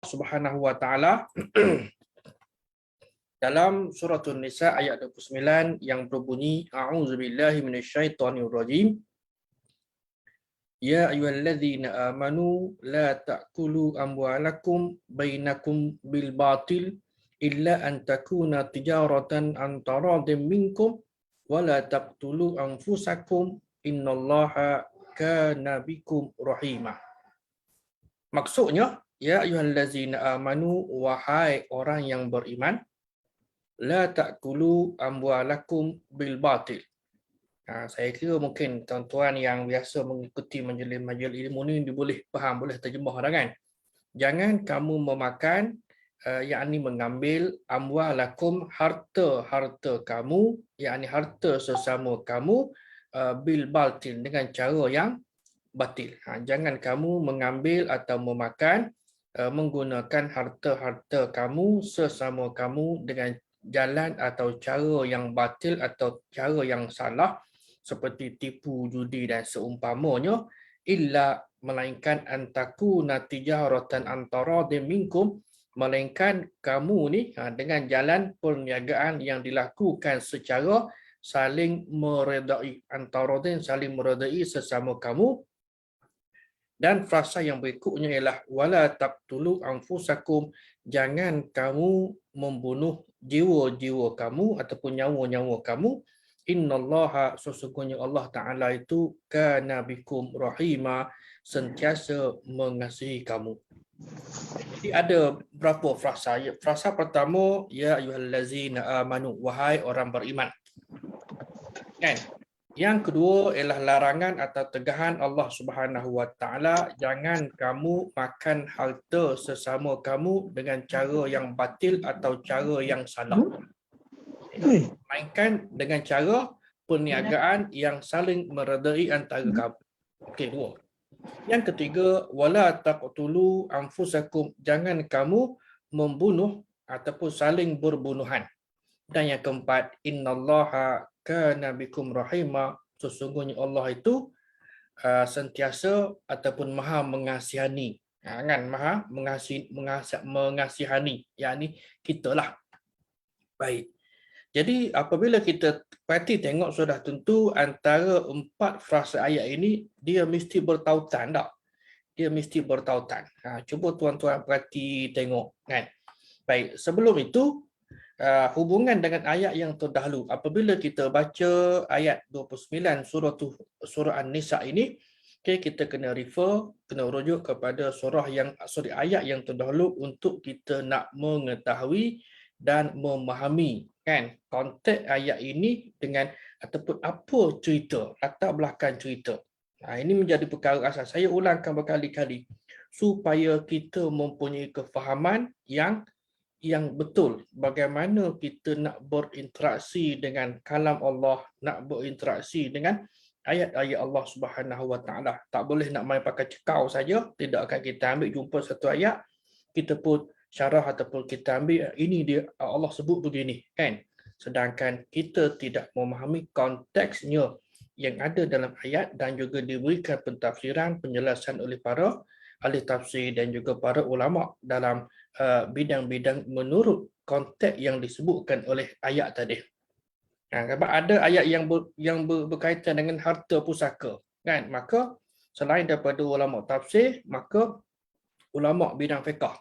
Subhanahu wa taala dalam surah An-Nisa ayat 29 yang berbunyi a'udzubillahi minasyaitonirrajim. Ya ayyuhalladzina amanu la ta'kulu amwalakum bainakum bil batil illa an takuna tijaratan an taradin minkum wa la taqtulu anfusakum innallaha kana bikum rahimah. Maksudnya, ya ayyuhallazina amanu, wahai orang yang beriman, la ta'kulu amwalakum bil batil. Saya kira mungkin tuan-tuan yang biasa mengikuti majlis-majlis ilmu ni boleh faham, boleh terjemah dah kan. Jangan kamu memakan, yakni mengambil amwalakum, harta kamu, yakni harta sesama kamu, bil batil, dengan cara yang batil. Jangan kamu mengambil atau memakan, menggunakan harta-harta kamu sesama kamu dengan jalan atau cara yang batil atau cara yang salah seperti tipu, judi dan seumpamanya, illa, melainkan antakuna tijaratan antara minkum, melainkan kamu ni dengan jalan perniagaan yang dilakukan secara saling meredai, antara saling meredai sesama kamu. Dan frasa yang berikutnya ialah wala taqtulu anfusakum, jangan kamu membunuh jiwa-jiwa kamu ataupun nyawa-nyawa kamu. Innallaha, sesungguhnya Allah Taala itu kana bikum rahima, sentiasa mengasihi kamu. Jadi ada berapa frasa? Frasa pertama, ya ayyuhallazina amanu, wahai orang beriman. Kan? Yang kedua ialah larangan atau tegahan Allah Subhanahu wa taala, jangan kamu makan harta sesama kamu dengan cara yang batil atau cara yang salah. Mainkan dengan cara perniagaan yang saling meredai antara kamu. Okey, dua. Yang ketiga, wala taqtulu anfusakum, jangan kamu membunuh ataupun saling berbunuhan. Dan yang keempat, innallaha kana bikum rahima, sesungguhnya Allah itu sentiasa ataupun maha mengasihani. Kan, maha mengasihani, yakni kita lah. Baik. Jadi apabila kita perhati tengok, sudah tentu antara empat frasa ayat ini dia mesti bertautan tak? Dia mesti bertautan. Cuba tuan-tuan perhati tengok kan. Baik, sebelum itu hubungan dengan ayat yang terdahulu. Apabila kita baca ayat 29 surah An-Nisa ini, okay, kita kena rujuk kepada ayat yang terdahulu untuk kita nak mengetahui dan memahami kan konteks ayat ini dengan ataupun apa cerita, latar belakang cerita. Ini menjadi perkara asas. Saya ulangkan berkali-kali supaya kita mempunyai kefahaman yang betul bagaimana kita nak berinteraksi dengan kalam Allah, nak berinteraksi dengan ayat-ayat Allah Subhanahu wa taala. Tak boleh nak main pakai cekau saja, tidak akan kita ambil jumpa satu ayat kita pun syarah ataupun kita ambil ini dia Allah sebut begini kan, sedangkan kita tidak memahami konteksnya yang ada dalam ayat dan juga diberikan pentafsiran, penjelasan oleh para ahli tafsir dan juga para ulama dalam bidang-bidang menurut konteks yang disebutkan oleh ayat tadi. Sebab ada ayat yang berkaitan dengan harta pusaka kan, maka selain daripada ulama tafsir, maka ulama bidang fiqh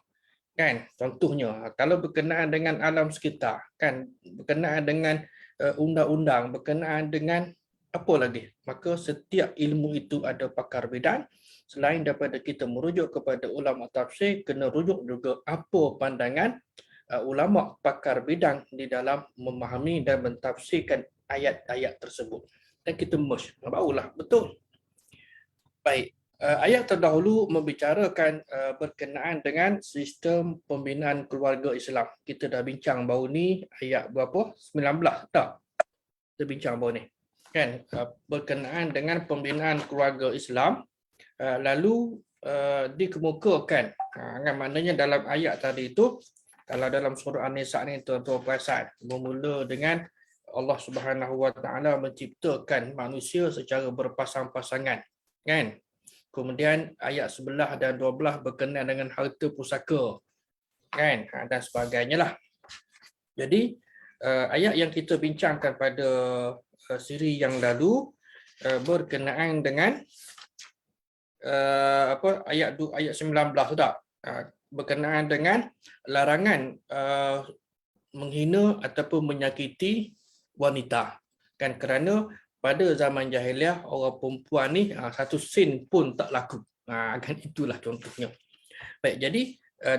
kan, contohnya kalau berkenaan dengan alam sekitar kan, berkenaan dengan undang-undang, berkenaan dengan apa lagi, maka setiap ilmu itu ada pakar bidang. Selain daripada kita merujuk kepada ulama tafsir, kena rujuk juga apa pandangan ulama pakar bidang di dalam memahami dan mentafsirkan ayat-ayat tersebut. Dan kita merge, barulah betul. Baik. Ayat terdahulu membicarakan berkenaan dengan sistem pembinaan keluarga Islam. Kita dah bincang baru ni ayat berapa? 19 tak? Kita bincang baru ni. Kan, berkenaan dengan pembinaan keluarga Islam, lalu dikemukakan. Maknanya dalam ayat tadi itu, kalau dalam surah An-Nisa ni tuan-tuan perasan, bermula dengan Allah Subhanahu wa taala menciptakan manusia secara berpasang-pasangan. Kan? Kemudian ayat 11 dan 12 berkenaan dengan harta pusaka. kan, dan sebagainya lah. Jadi ayat yang kita bincangkan pada siri yang lalu berkenaan dengan ayat 19 tak, berkenaan dengan larangan menghina ataupun menyakiti wanita, kan, kerana pada zaman jahiliah orang perempuan ni satu sin pun tak laku, kan, itulah contohnya. Baik, jadi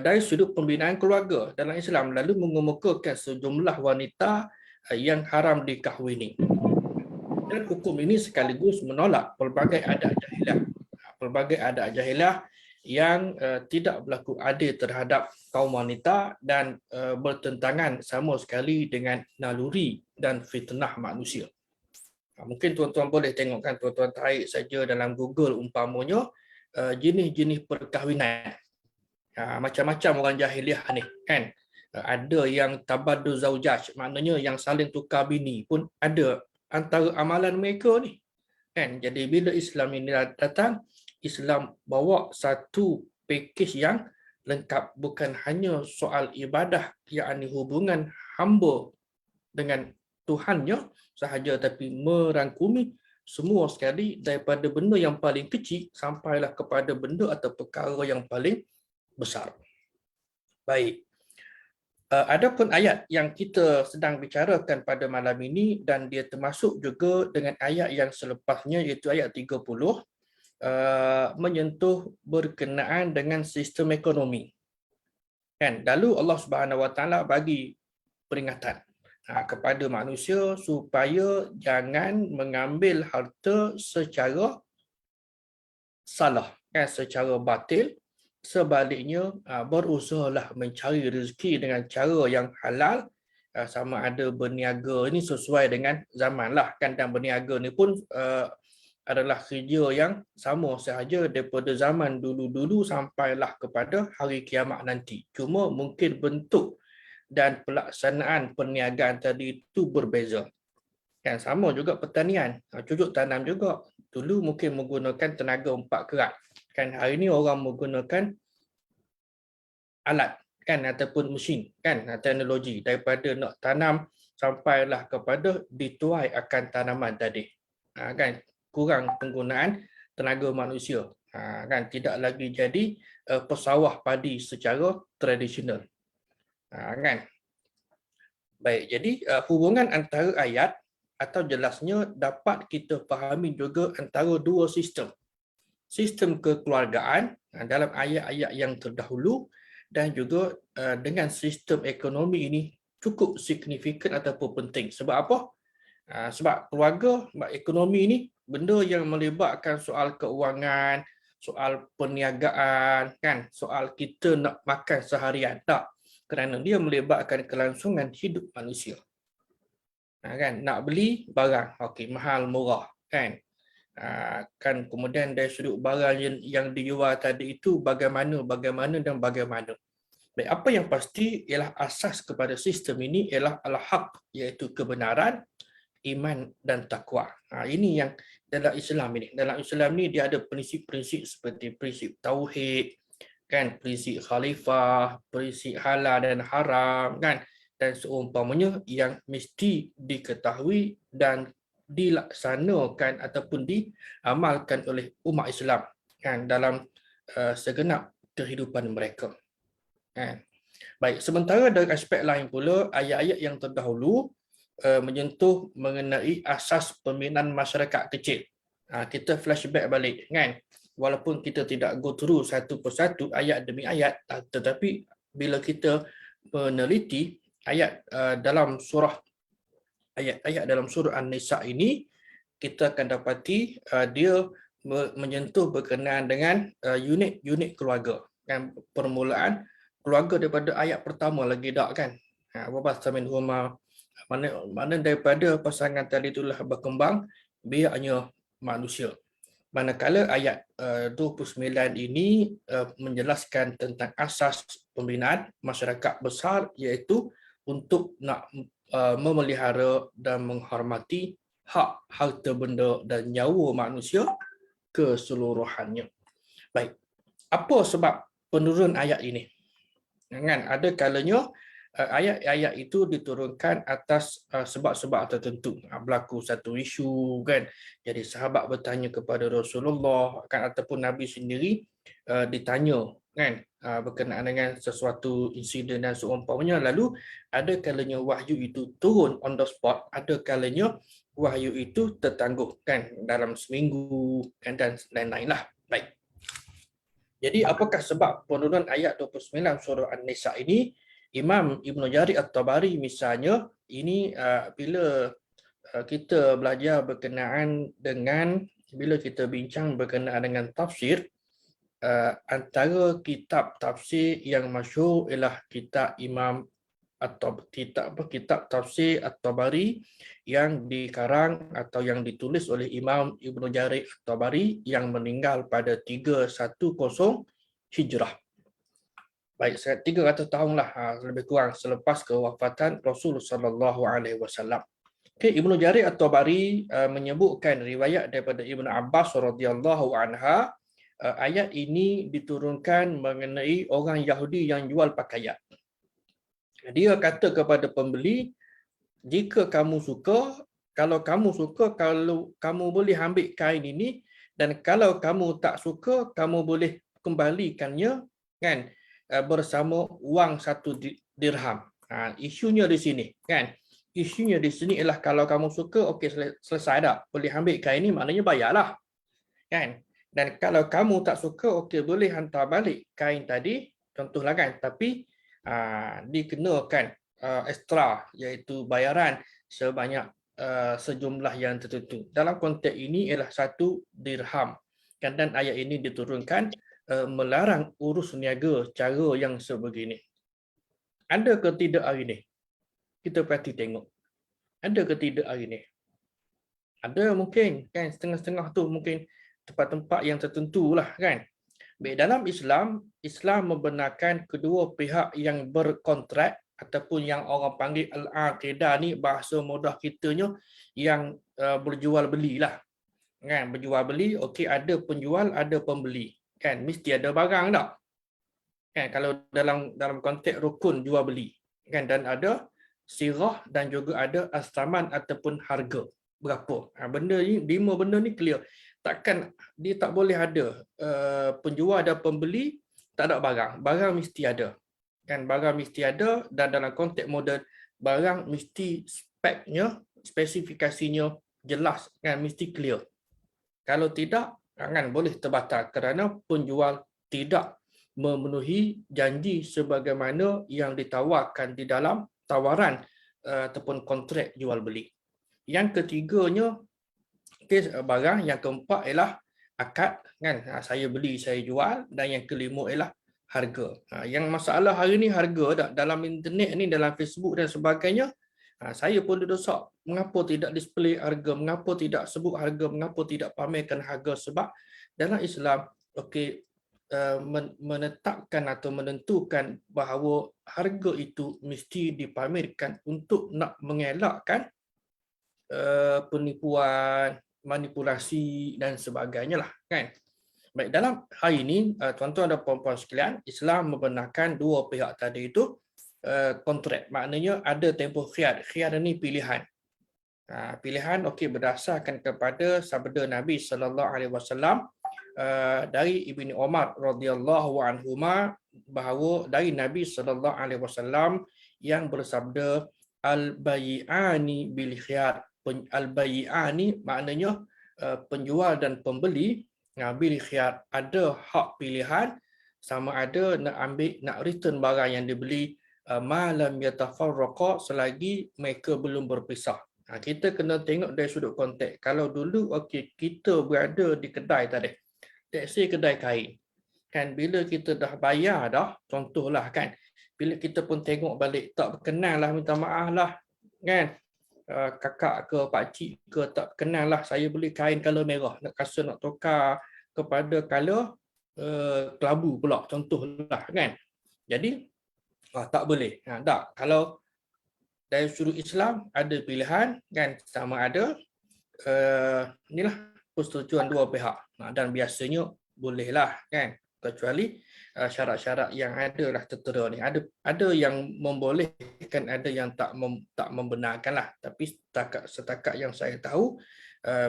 dari sudut pembinaan keluarga dalam Islam lalu mengemukakan sejumlah wanita yang haram dikahwini, dan hukum ini sekaligus menolak pelbagai adat jahiliah yang tidak berlaku adil terhadap kaum wanita dan bertentangan sama sekali dengan naluri dan fitnah manusia. Mungkin tuan-tuan boleh tengokkan, tuan-tuan tarik saja dalam Google umpamanya jenis-jenis perkahwinan. Macam-macam orang jahiliah ni, kan. Ada yang tabadul zaujaj, maknanya yang saling tukar bini pun ada antara amalan mereka ni, kan. Jadi bila Islam ini datang, Islam bawa satu pakej yang lengkap, bukan hanya soal ibadah, yakni hubungan hamba dengan Tuhannya sahaja, tapi merangkumi semua sekali daripada benda yang paling kecil sampailah kepada benda atau perkara yang paling besar. Baik. Adapun ayat yang kita sedang bicarakan pada malam ini, dan dia termasuk juga dengan ayat yang selepasnya, iaitu ayat 30, menyentuh berkenaan dengan sistem ekonomi. Kan, lalu Allah Subhanahu Wa Taala bagi peringatan kepada manusia supaya jangan mengambil harta secara salah, kan, secara batil. Sebaliknya, berusahalah mencari rezeki dengan cara yang halal, sama ada berniaga ini sesuai dengan zaman lah, kan, dan berniaga ni pun adalah kerja yang sama sahaja daripada zaman dulu-dulu sampailah kepada hari kiamat nanti. Cuma mungkin bentuk dan pelaksanaan perniagaan tadi itu berbeza. Kan, sama juga pertanian, cucuk tanam juga. Dulu mungkin menggunakan tenaga empat kerat. Kan, hari ini orang menggunakan alat, kan, ataupun mesin, kan, teknologi, daripada nak tanam sampailah kepada dituai akan tanaman tadi. Kan, kurang penggunaan tenaga manusia. Kan, tidak lagi jadi pesawah padi secara tradisional. Kan. Baik, jadi hubungan antara ayat atau jelasnya dapat kita fahami juga antara dua sistem. Sistem kekeluargaan dalam ayat-ayat yang terdahulu, dan juga dengan sistem ekonomi ini cukup signifikan ataupun penting. Sebab apa? Sebab keluarga, sebab ekonomi ini benda yang melibatkan soal keuangan, soal perniagaan, kan, soal kita nak makan seharian, tak, kerana dia melibatkan kelangsungan hidup manusia. Kan, nak beli barang, okey, mahal murah, kan. Kan, kemudian dari sudut barang yang dijual tadi itu bagaimana. Baik, apa yang pasti ialah asas kepada sistem ini ialah al-haq, iaitu kebenaran, iman dan takwa. Ini yang dalam Islam ini. Dalam Islam ni dia ada prinsip-prinsip seperti prinsip tauhid, kan, prinsip khalifah, prinsip halal dan haram, kan, dan seumpamanya yang mesti diketahui dan dilaksanakan ataupun diamalkan oleh umat Islam, kan, dalam segenap kehidupan mereka. Kan. Baik, sementara dari aspek lain pula, ayat-ayat yang terdahulu menyentuh mengenai asas pembinaan masyarakat kecil. Kita flashback balik, kan. Walaupun kita tidak go through satu persatu ayat demi ayat, tetapi bila kita meneliti ayat dalam surah ayat-ayat dalam surah An-Nisa ini, kita akan dapati dia menyentuh berkenaan dengan unit-unit keluarga. Kan, permulaan keluarga daripada ayat pertama lagi tak, kan. Wabasa minhuma, mana daripada pasangan tadi itulah berkembang biaknya manusia. Manakala ayat 29 ini menjelaskan tentang asas pembinaan masyarakat besar, iaitu untuk nak memelihara dan menghormati hak harta benda dan nyawa manusia keseluruhannya. Baik, apa sebab penurun ayat ini? Kan ada kalanya ayat-ayat itu diturunkan atas sebab-sebab tertentu. Berlaku satu isu kan. Jadi sahabat bertanya kepada Rasulullah kan, ataupun Nabi sendiri ditanya kan berkenaan dengan sesuatu insiden dan seumpamanya. Lalu ada kalanya wahyu itu turun on the spot, ada kalanya wahyu itu tertangguh kan dalam seminggu kan, dan lain-lain lah. Baik. Jadi apakah sebab penurunan ayat 29 surah An-Nisa ini? Imam Ibn Jarir At-Tabari misalnya, ini bila kita belajar berkenaan dengan, bila kita bincang berkenaan dengan tafsir, antara kitab tafsir yang masyhur ialah kitab Imam atau kitab tafsir At-Tabari yang dikarang atau yang ditulis oleh Imam Ibn Jarir At-Tabari yang meninggal pada 310 Hijrah. Baik, 300 tahun lah lebih kurang selepas kewafatan Rasul sallallahu alaihi wasallam. Okay, Ibn Jarir At-Tabari menyebutkan riwayat daripada Ibn Abbas radhiyallahu anha, ayat ini diturunkan mengenai orang Yahudi yang jual pakaian. Dia kata kepada pembeli, jika kamu suka, kalau kamu boleh ambil kain ini, dan kalau kamu tak suka, kamu boleh kembalikannya kan bersama wang 1 dirham. Isunya di sini kan. Isunya di sini ialah kalau kamu suka, okey, selesai dah. Boleh ambil kain ini, maknanya bayarlah. Kan? Dan kalau kamu tak suka, okey, boleh hantar balik kain tadi, contohlah kan. Tapi dikenakan ekstra, iaitu bayaran sebanyak sejumlah yang tertentu. Dalam konteks ini ialah 1 dirham. Dan ayat ini diturunkan melarang urus niaga cara yang sebegini. Ada ke tidak hari ini? Kita perhati tengok. Ada ke tidak hari ini? Ada mungkin kan, setengah-setengah tu mungkin tempat-tempat yang tertentu lah kan. Baik, dalam Islam membenarkan kedua pihak yang berkontrak ataupun yang orang panggil al-aqidah ni, bahasa mudah kitanya yang berjual belilah. Kan, berjual beli, okey, ada penjual, ada pembeli. Kan, mesti ada barang tak? Kan, kalau dalam konteks rukun jual beli. Kan, dan ada sirah dan juga ada as-saman ataupun harga. Berapa? Benda ni, 5 benda ni clear. Takkan dia tak boleh ada penjual dan pembeli tak ada barang. Barang mesti ada. Kan, barang mesti ada, dan dalam konteks moden barang mesti speknya, spesifikasinya jelas kan, mesti clear. Kalau tidak, kan boleh terbatal kerana penjual tidak memenuhi janji sebagaimana yang ditawarkan di dalam tawaran ataupun kontrak jual beli. Yang ketiganya barang, yang keempat ialah akad kan, saya beli saya jual, dan yang kelima ialah harga. Yang masalah hari ni harga tak, dalam internet ni, dalam Facebook dan sebagainya, saya pun dosak mengapa tidak display harga, mengapa tidak sebut harga, mengapa tidak pamerkan harga, sebab dalam Islam okey, menetapkan atau menentukan bahawa harga itu mesti dipamerkan untuk nak mengelakkan penipuan, manipulasi dan sebagainya lah kan. Baik, dalam hari ini tuan-tuan dan puan-puan sekalian, Islam membenarkan dua pihak tadi itu kontrak, maknanya ada tempoh khiyar. Khiyar ini pilihan. Pilihan okey berdasarkan kepada sabda Nabi sallallahu alaihi wasallam dari Ibni Umar radhiyallahu anhuma, bahawa dari Nabi sallallahu alaihi wasallam yang bersabda, al-bai'ani bil khiyar. Al-bai'ani maknanya penjual dan pembeli bil khiyar, ada hak pilihan sama ada nak ambil, nak return barang yang dibeli malam yatafarraqa, selagi mereka belum berpisah. Kita kena tengok dari sudut konteks. Kalau dulu okey, kita berada di kedai tadi, let's say kedai kain kan, bila kita dah bayar dah, contohlah kan, bila kita pun tengok balik tak berkenan lah, minta maaf lah kan, kakak ke pakcik ke tak kenal lah, saya beli kain color merah, nak rasa nak tukar kepada color kelabu pula, contohlah kan. Jadi tak boleh. Tak, kalau dari sudut Islam ada pilihan kan, sama ada inilah persetujuan dua pihak, dan biasanya bolehlah kan. kecuali syarat-syarat yang adalah tertera ni. Ada yang membolehkan, ada yang tak membenarkan lah. Tapi setakat yang saya tahu,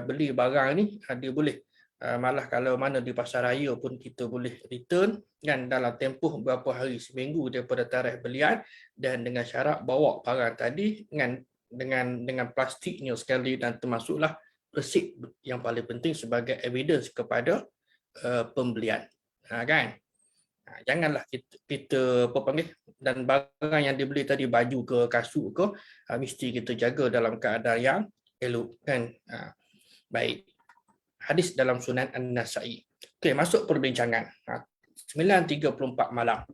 beli barang ni dia boleh. Malah kalau mana di pasar raya pun kita boleh return kan dalam tempoh beberapa hari, seminggu daripada tarikh belian, dan dengan syarat bawa barang tadi dengan plastiknya sekali, dan termasuklah resit yang paling penting sebagai evidence kepada pembelian. Kan? Janganlah kita apa panggil, dan barang yang dibeli tadi, baju ke kasut ke, mesti kita jaga dalam keadaan yang elok kan. Baik. Hadis dalam Sunan An-Nasa'i. Okey, masuk perbincangan. 9:34 malam.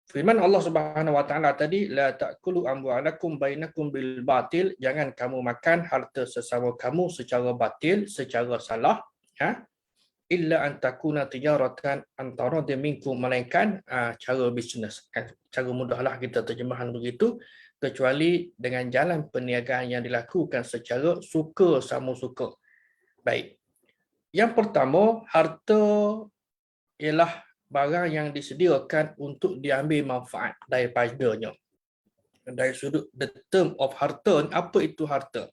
Firman Allah Subhanahu Wa Taala tadi, la ta'kulu amwalakum bainakum bil batil, jangan kamu makan harta sesama kamu secara batil, secara salah, illa an takuna tijaratan antara minkum, melainkan cara bisnes. Cara mudahlah kita terjemahan begitu, kecuali dengan jalan perniagaan yang dilakukan secara suka sama suka. Baik. Yang pertama, harta ialah barang yang disediakan untuk diambil manfaat daripadanya. Dari sudut the term of harta, apa itu harta?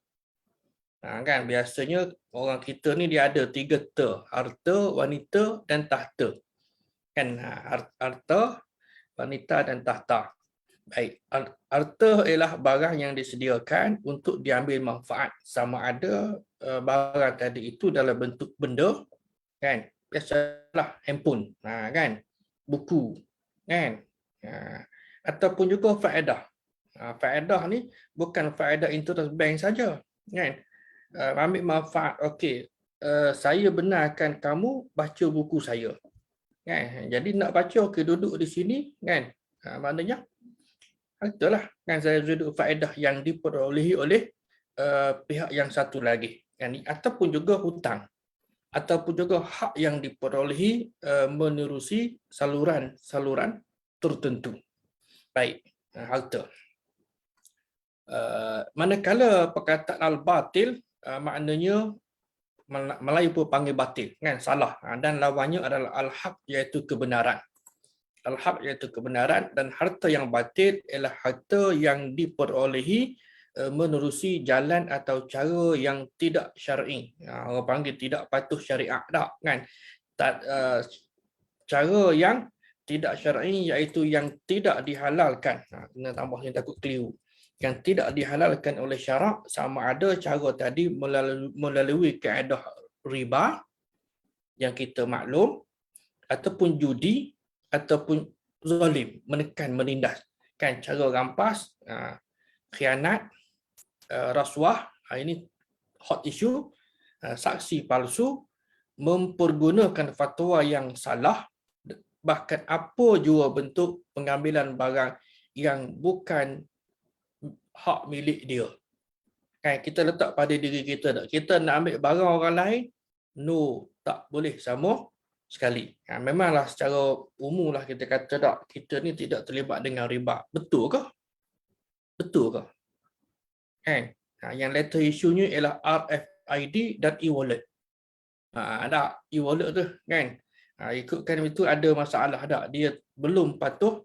Kan biasanya orang kita ni dia ada 3 ter, harta, wanita dan tahta. Kan harta, wanita dan tahta. Baik, harta ialah barang yang disediakan untuk diambil manfaat, sama ada barang tadi itu dalam bentuk benda, kan? Biasalah handphone, kan? Buku, kan? Ataupun juga faedah. Faedah ni bukan faedah interest bank saja, kan? Ambil manfaat, okey, saya benarkan kamu baca buku saya, kan? Jadi nak baca, okey, duduk di sini, kan? Maknanya itulah kan, saya duduk faedah yang diperolehi oleh pihak yang satu lagi, kan? Ataupun juga hutang, ataupun juga hak yang diperolehi menerusi saluran tertentu. Baik, harta. Manakala perkataan al-batil, maknanya Melayu pun panggil batil, kan? Salah, dan lawannya adalah al-haq, iaitu kebenaran. Al-haq iaitu kebenaran, dan harta yang batil ialah harta yang diperolehi menerusi jalan atau cara yang tidak syar'i. Orang panggil tidak patuh syariat, tak kan? Cara yang tidak syar'i iaitu yang tidak dihalalkan. Kena tambah yang takut keliru. Yang tidak dihalalkan oleh syarak, sama ada cara tadi melalui kaedah riba yang kita maklum, ataupun judi, ataupun zalim, menekan, menindas. Kan, cara rampas, khianat, rasuah, ini hot issue, saksi palsu, mempergunakan fatwa yang salah, bahkan apa jua bentuk pengambilan barang yang bukan hak milik dia. Kan, kita letak pada diri kita tak. Kita nak ambil barang orang lain, no, tak boleh sama sekali. Memanglah secara umum lah kita kata tak, kita ni tidak terlibat dengan riba. Betul ke? Betul ke? Kan? Yang later isunya ialah RFID dan e-wallet. Ada e-wallet tu, kan? Ikutkan itu ada masalah tak? Dia belum patuh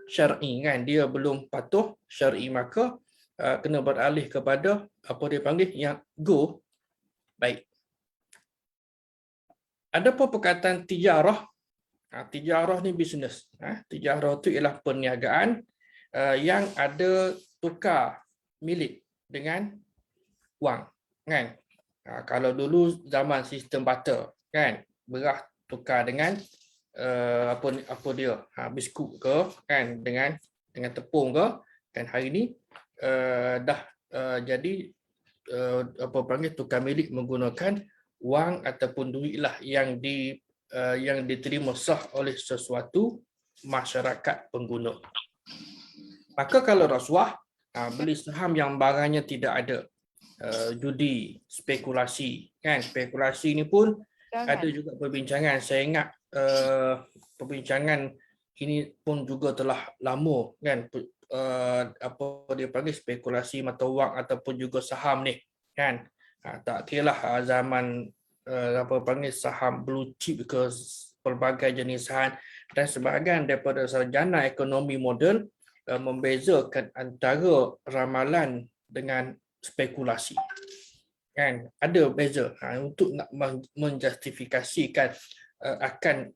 syar'i, kan? Dia belum patuh syar'i, maka kena beralih kepada apa dia panggil yang go. Baik. Ada pun perkataan tijarah. Tijarah ni bisnes. Tijarah tu ialah perniagaan yang ada tukar milik dengan wang, kan? Kalau dulu zaman sistem barter, kan? Beras tukar dengan apa dia? Biskut ke, kan? Dengan tepung ke, kan? Hari ni dah jadi apa panggil tukar milik menggunakan wang ataupun duitlah yang diterima sah oleh sesuatu masyarakat pengguna. Maka kalau rasuah, beli saham yang barangnya tidak ada, judi, spekulasi, kan? Spekulasi ni pun ada juga perbincangan. Saya ingat perbincangan ini pun juga telah lama, kan? Apa dia panggil spekulasi mata wang ataupun juga saham ni, kan? Tak kiralah zaman apa panggil saham blue chip ke pelbagai jenis saham dan sebahagian daripada sarjana ekonomi moden membezakan antara ramalan dengan spekulasi. Kan ada beza untuk nak menjustifikasikan akan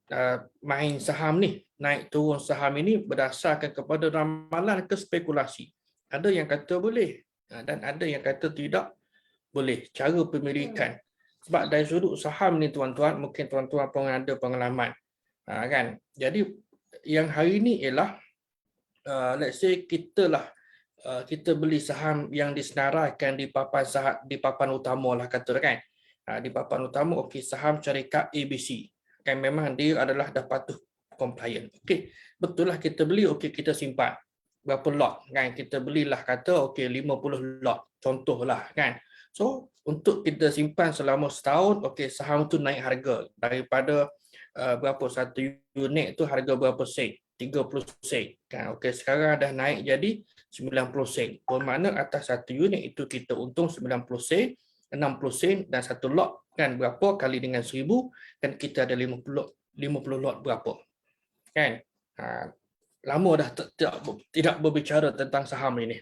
main saham ni, naik turun saham ini berdasarkan kepada ramalan ke spekulasi. Ada yang kata boleh dan ada yang kata tidak boleh cara pemilikan. Sebab dari sudut saham ni tuan-tuan, mungkin tuan-tuan pun ada pengalaman. Kan? Jadi yang hari ni ialah let's say kita beli saham yang disenaraikan di papan utama lah kata kan. Di papan utama okey saham syarikat ABC. Kan memang dia adalah dah patuh compliant. Okey, betul lah kita beli, okey kita simpan. Berapa lot kan? Kita belilah kata okey 50 lot contohlah kan. So untuk kita simpan selama setahun, okey saham tu naik harga daripada berapa satu unit tu harga berapa sen? 30 sen. Kan okey sekarang dah naik jadi 90 sen. Bermakna atas satu unit itu kita untung 90 sen, 60 sen dan satu lot kan berapa kali dengan 1000 kan kita ada 50 lot berapa. Kan? Lama dah tidak berbicara tentang saham ini.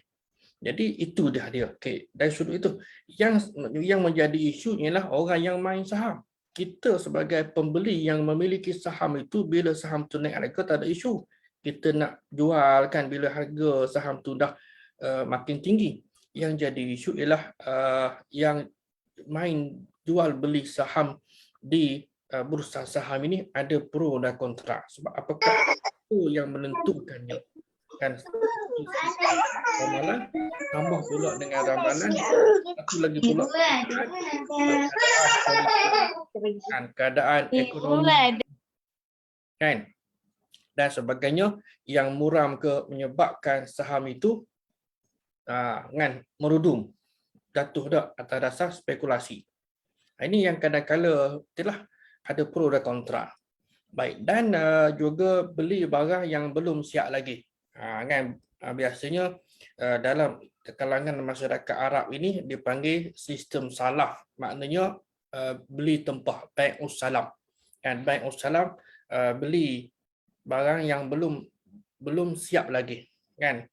Jadi itu dia. Okey, dari sudut itu yang menjadi isu ialah orang yang main saham. Kita sebagai pembeli yang memiliki saham itu bila saham tu naik harga tak ada isu. Kita nak jual kan bila harga saham tu dah makin tinggi. Yang jadi isu ialah yang main jual beli saham di bursa saham ini ada pro dan kontra. Sebab apakah itu yang menentukannya? Kan ramalan tambah pula dengan ramalan satu lagi pula keadaan ekonomi kan dan sebagainya yang muram ke menyebabkan saham itu kan merudum jatuh dah atas dasar spekulasi. Ini yang kadang-kala itulah ada pro dan kontra. Baik, dan juga beli barang yang belum siap lagi. Kan biasanya dalam kalangan masyarakat Arab ini dipanggil sistem salaf, maknanya beli tempah, bai'us salam. Kan bai'us salam beli barang yang belum siap lagi kan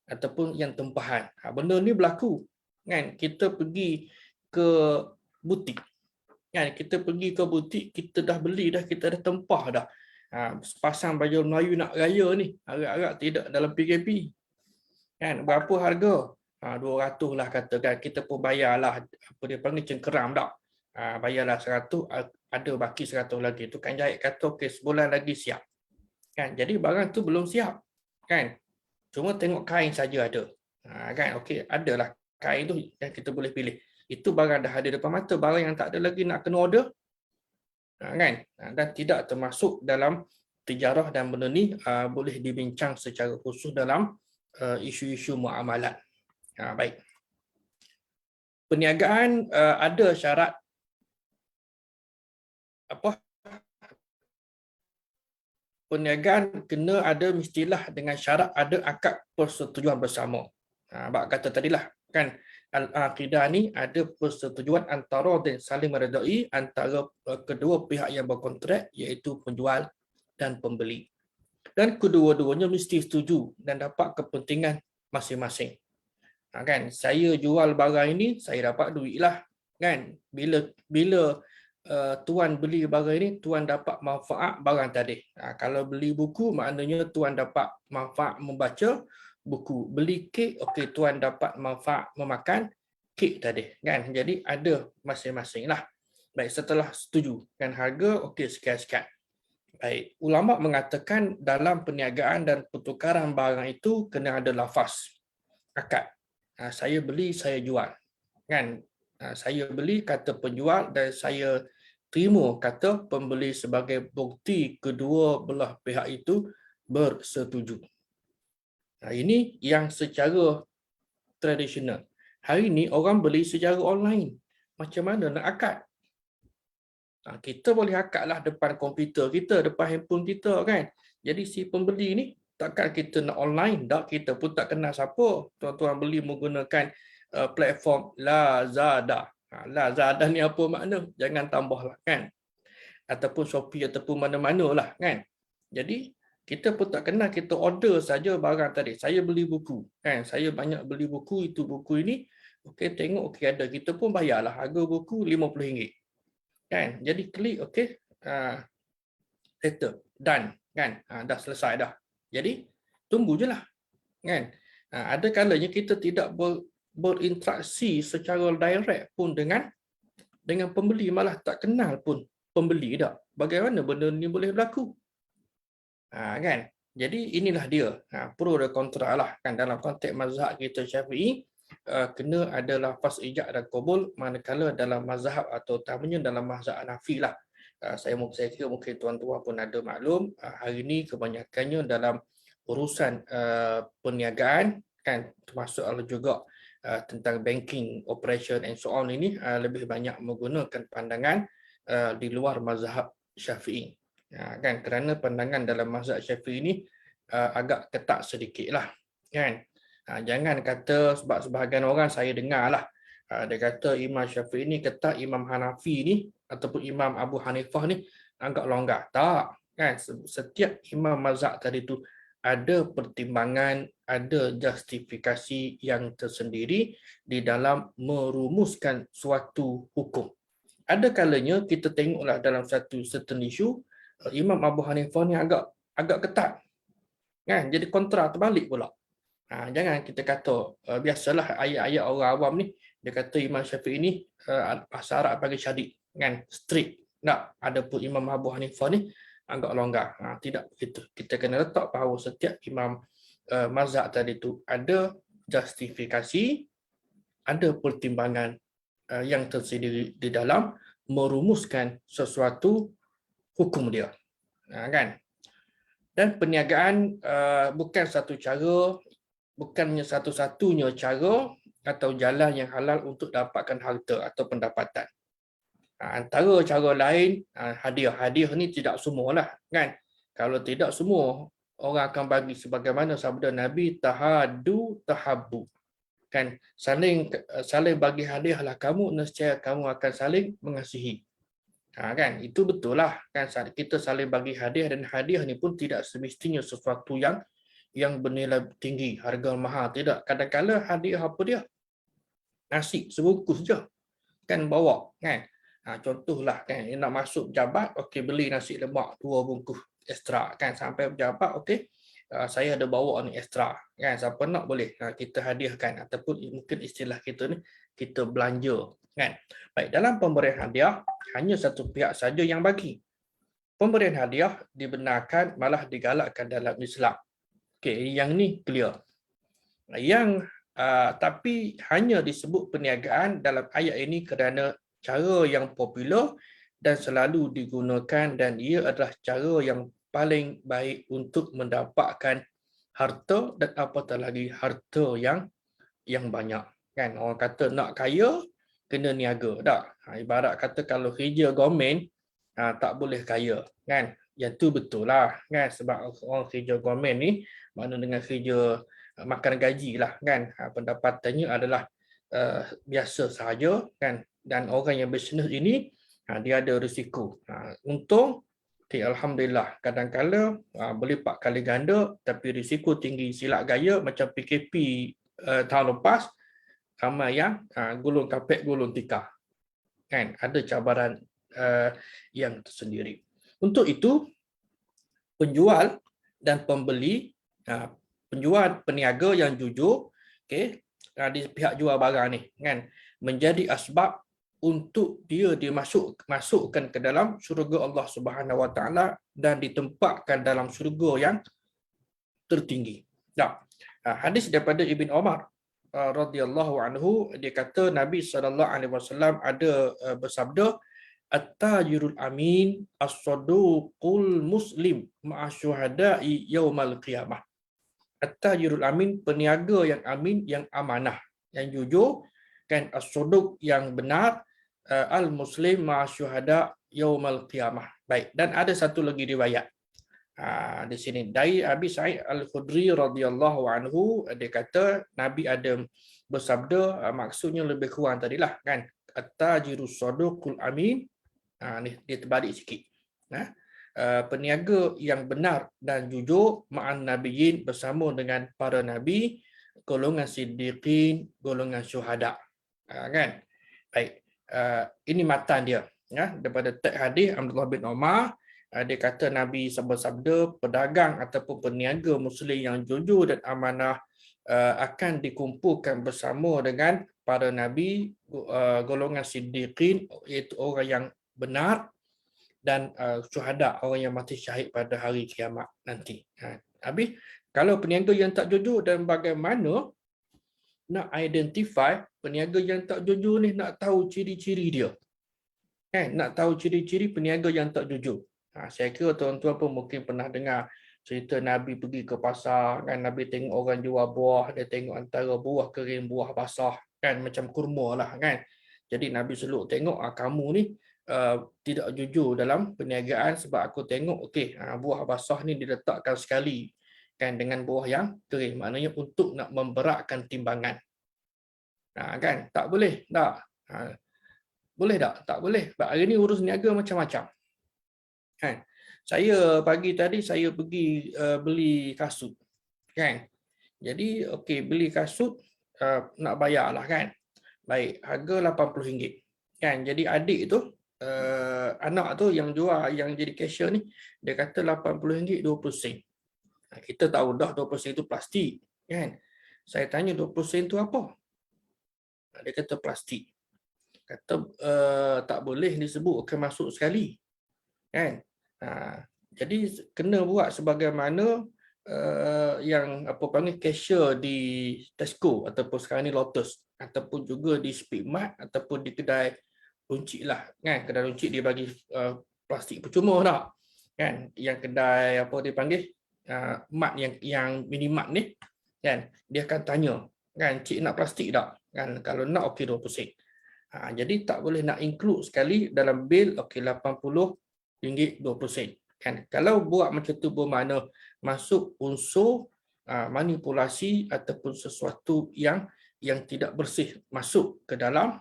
ataupun yang tempahan. Benda ni berlaku kan kita pergi ke butik kan kita pergi ke butik kita dah beli dah kita dah tempah dah. Sepasang baju Melayu nak raya ni, harap-harap tidak dalam PKP. Kan, berapa harga? 200 lah katakan, kita pun bayarlah, apa dia panggil cengkeram tak? Bayarlah 100, ada baki 100 lagi. Tukang jahit kata, okey sebulan lagi siap. Kan, jadi barang tu belum siap. Kan, cuma tengok kain saja ada. Kan, okey, adalah kain tu yang kita boleh pilih. Itu barang dah ada depan mata, barang yang tak ada lagi nak kena order. Kan dan tidak termasuk dalam tijarah dan benda ni boleh dibincang secara khusus dalam isu-isu muamalat. Baik. Perniagaan ada syarat apa? Perniagaan kena ada mestilah dengan syarat ada akad persetujuan bersama. Bab kata tadilah kan al-aqidah ni ada persetujuan antara dan saling meredai antara kedua pihak yang berkontrak iaitu penjual dan pembeli. Dan kedua-duanya mesti setuju dan dapat kepentingan masing-masing. Kan saya jual barang ini saya dapat duit lah kan bila tuan beli barang ini tuan dapat manfaat barang tadi. Kalau beli buku maknanya tuan dapat manfaat membaca buku. Beli kek, okey tuan dapat manfaat memakan kek tadi kan. Jadi ada masing-masing lah. Baik, setelah setuju kan harga okey sekian-sekian. Baik, ulama mengatakan dalam perniagaan dan pertukaran barang itu kena ada lafaz akad. Saya beli, saya jual. Kan? Saya beli kata penjual dan saya terima kata pembeli sebagai bukti kedua belah pihak itu bersetuju. Ini yang secara tradisional. Hari ini orang beli secara online. Macam mana nak akad? Kita boleh akad lah depan komputer kita, depan handphone kita kan. Jadi si pembeli ni takkan kita nak online, tak kita pun tak kenal siapa. Tuan-tuan beli menggunakan platform Lazada. Lazada ni apa makna? Jangan tambahlah kan. ataupun Shopee ataupun mana-mana lah kan. Jadi kita pun tak kenal, kita order saja barang tadi. Saya beli buku kan, saya banyak beli buku, itu buku ini okey, tengok okey ada, kita pun bayarlah harga buku RM50 kan. Jadi klik okey, settle, done kan, dah selesai dah. Jadi tunggu je lah kan. Ada kalanya kita tidak berinteraksi secara direct pun dengan pembeli, malah tak kenal pun pembeli dah. Bagaimana benda ni boleh berlaku? Kan? Jadi inilah dia, pro dan kontra lah kan. Dalam konteks mazhab kita Syafi'i, kena ada lafaz ijab dan qabul, manakala dalam mazhab atau utamanya dalam mazhab Hanafi lah. Saya kira mungkin tuan-tuan pun ada maklum, hari ini kebanyakannya dalam urusan perniagaan kan, termasuk juga tentang banking operation and so on ini, lebih banyak menggunakan pandangan di luar mazhab Syafi'i. Kan, kerana pandangan dalam mazhab Syafi'i ini agak ketat sedikit lah kan. Jangan kata, sebab sebahagian orang saya dengar lah, dia kata Imam Syafi'i ini ketat, Imam Hanafi ni ataupun Imam Abu Hanifah ni agak longgar. Tak kan, setiap imam mazhab tadi tu ada pertimbangan, ada justifikasi yang tersendiri di dalam merumuskan suatu hukum. Ada kalanya kita tengoklah dalam satu certain issue, Imam Abu Hanifah ni agak ketat kan, jadi kontra terbalik pula. Jangan kita kata biasalah ayat-ayat orang awam ni, dia kata Imam Syafi'i ni bahasa Arab bagi syadid kan, strict. Tak, ada pun Imam Abu Hanifah ni agak longgar. Tidak begitu. Kita kena letak bahawa setiap imam mazhab tadi tu ada justifikasi, ada pertimbangan yang tersendiri di dalam merumuskan sesuatu hukum dia, kan. Dan perniagaan bukan satu cara, bukannya satu-satunya cara atau jalan yang halal untuk dapatkan harta atau pendapatan. Antara cara lain, hadiah ni tidak semualah kan. Kalau tidak, semua orang akan bagi sebagaimana sabda Nabi, tahadu tahabbu kan, saling bagi hadiahlah kamu, nescaya kamu akan saling mengasihi. Kan, itu betul lah kan, kita saling bagi hadiah, dan hadiah ni pun tidak semestinya sesuatu yang bernilai tinggi, harga mahal, tidak. Kadang-kadang hadiah apa dia? Nasi sebungkus je kan bawa kan. Contohlah kan, nak masuk pejabat, okey beli nasi lemak 2 bungkus ekstra kan, sampai pejabat okey, saya ada bawa ni ekstra kan, siapa nak boleh kita hadiahkan, ataupun mungkin istilah kita ni, kita belanja kan. Baik, dalam pemberian hadiah hanya satu pihak saja yang bagi. Pemberian hadiah dibenarkan, malah digalakkan dalam Islam. Okey, yang ni clear. Tapi hanya disebut perniagaan dalam ayat ini kerana cara yang popular dan selalu digunakan, dan ia adalah cara yang paling baik untuk mendapatkan harta, dan apatah lagi harta yang banyak kan. Orang kata nak kaya kena niaga tak. Ibarat kata kalau kerja government tak boleh kaya kan. Yang tu betul lah kan, sebab orang kerja government ni mana dengan kerja makan gaji lah kan, pendapatannya adalah biasa sahaja kan. Dan orang yang bisnes ini dia ada risiko. Untung okay, alhamdulillah, kadang-kadang berlipat kali ganda, tapi risiko tinggi. Silap gaya macam PKP tahun lepas, ramai yang gulung kapek, gulung tikar kan, ada cabaran yang tersendiri. Untuk itu penjual dan pembeli, penjual peniaga yang jujur, okay, di pihak jual barang ni kan, menjadi asbab untuk dia dimasukkan ke dalam syurga Allah Subhanahu Wa Taala dan ditempatkan dalam syurga yang tertinggi. Hadis daripada Ibn Umar radhiyallahu anhu, dia kata Nabi SAW ada bersabda, at-tajirul amin as-saduqul muslim ma'asyuhada'i yaumal qiyamah. At-tajirul amin, peniaga yang amin, yang amanah, yang jujur kan, as-saduq yang benar, al-muslim ma'asyuhada' yaumal qiyamah. Baik, dan ada satu lagi riwayat di sini dari Abi Sa'id Al-Khudri radhiyallahu anhu, dia kata Nabi ada bersabda, maksudnya lebih kurang tadilah kan, at-tajirus saduqul amin. Ni dia terbalik sikit. Peniaga yang benar dan jujur ma'an nabiyyin, bersama dengan para nabi, golongan siddiqin, golongan syuhada. Kan? Baik. Ini matan dia. Daripada teks hadis Abdullah bin Umar, dia kata Nabi sabda, pedagang ataupun peniaga muslim yang jujur dan amanah akan dikumpulkan bersama dengan para nabi, golongan siddiqin, iaitu orang yang benar, dan syuhada, orang yang mati syahid pada hari kiamat nanti. Habis, kalau peniaga yang tak jujur, dan bagaimana nak identify peniaga yang tak jujur ni, nak tahu ciri-ciri dia. Nak tahu ciri-ciri peniaga yang tak jujur. Saya kira tuan-tuan pun mungkin pernah dengar cerita Nabi pergi ke pasar, kan, Nabi tengok orang jual buah, dia tengok antara buah kering, buah basah, kan, macam kurma lah, kan. Jadi Nabi seluk tengok, kamu ni tidak jujur dalam perniagaan, sebab aku tengok buah basah ni diletakkan sekali, kan, dengan buah yang kering, maknanya untuk nak memberatkan timbangan. Kan, tak boleh tak? Boleh tak? Tak boleh. Sebab hari ni urus niaga macam-macam. Kan? Saya pagi tadi saya pergi beli kasut, kan. Jadi beli kasut, nak bayar lah, kan. Baik, harga RM80, kan. Jadi adik tu, anak tu yang jual, yang jadi cashier ni, dia kata RM80 20 sen. Kita tahu dah 20 sen itu plastik, kan. Saya tanya 20 sen itu apa? Dia kata plastik. Kata tak boleh disebut masuk sekali, kan. Jadi kena buat sebagaimana yang panggil cashier di Tesco ataupun sekarang ni Lotus, ataupun juga di Speedmart ataupun di kedai runcit lah, kan. Kedai runcit dia bagi plastik percuma tak, kan. Yang kedai dia panggil mat yang minimart ni, kan, dia akan tanya, kan, cik nak plastik tak, kan. Kalau nak 20 sen. Jadi tak boleh nak include sekali dalam bil RM80 20 sen. Kan? Kalau buat macam tu bermakna masuk unsur manipulasi ataupun sesuatu yang tidak bersih masuk ke dalam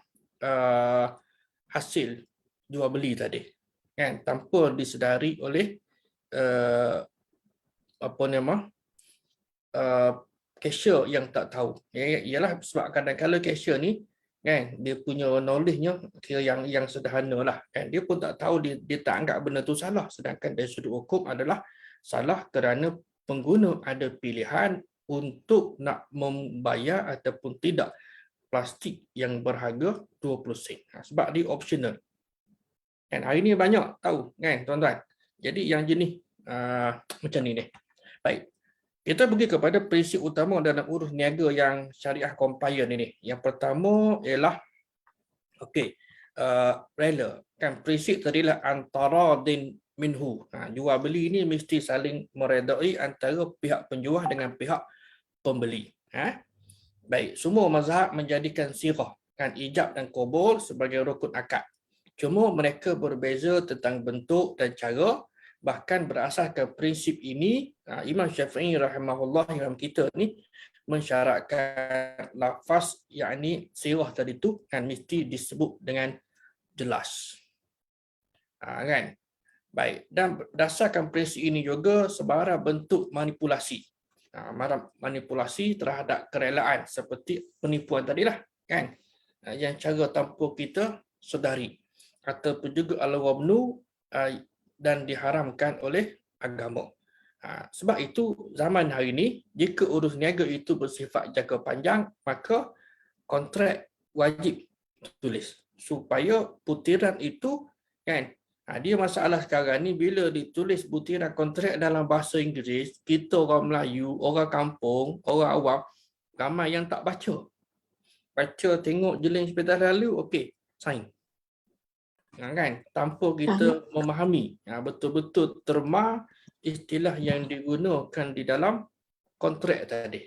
hasil jual beli tadi, kan, tanpa disedari oleh cashier yang tak tahu. Ialah sebab kadang-kadang cashier ni, kan, dia punya knowledge-nya kira yang sederhana lah, kan. Dia pun tak tahu, dia tak anggap benda tu salah, sedangkan dari sudut hukum adalah salah kerana pengguna ada pilihan untuk nak membayar ataupun tidak plastik yang berharga 20 sen. Sebab dia optional. Kan, hari ni banyak tahu, kan, tuan-tuan. Jadi yang jenis macam ni. Baik. Kita pergi kepada prinsip utama dalam urus niaga yang syariah compliant ini. Yang pertama ialah rela. Kan, prinsip tadilah antara din minhu. Jual beli ini mesti saling meredai antara pihak penjual dengan pihak pembeli. Baik, semua mazhab menjadikan sirah, kan, ijab dan qabul sebagai rukun akad. Cuma mereka berbeza tentang bentuk dan cara. Bahkan berasaskan prinsip ini, Imam Syafi'i rahimahullah, imam kita ni, mensyaratkan lafaz yakni sirah tadi tu, kan, mesti disebut dengan jelas. Kan? Baik, dan berdasarkan prinsip ini juga sebarang bentuk manipulasi. Manipulasi terhadap kerelaan seperti penipuan tadilah, kan, yang cara tanpa kita sedari, ataupun juga al-wabnu, dan diharamkan oleh agama. Sebab itu zaman hari ini, jika urus niaga itu bersifat jangka panjang, maka kontrak wajib tulis supaya butiran itu, kan, dia masalah sekarang ni bila ditulis butiran kontrak dalam bahasa Inggeris, kita orang Melayu, orang kampung, orang awam, ramai yang tak baca. Baca, tengok jeling sepatah lalu, sign. Kan, tanpa kita memahami betul-betul terma istilah yang digunakan di dalam kontrak tadi,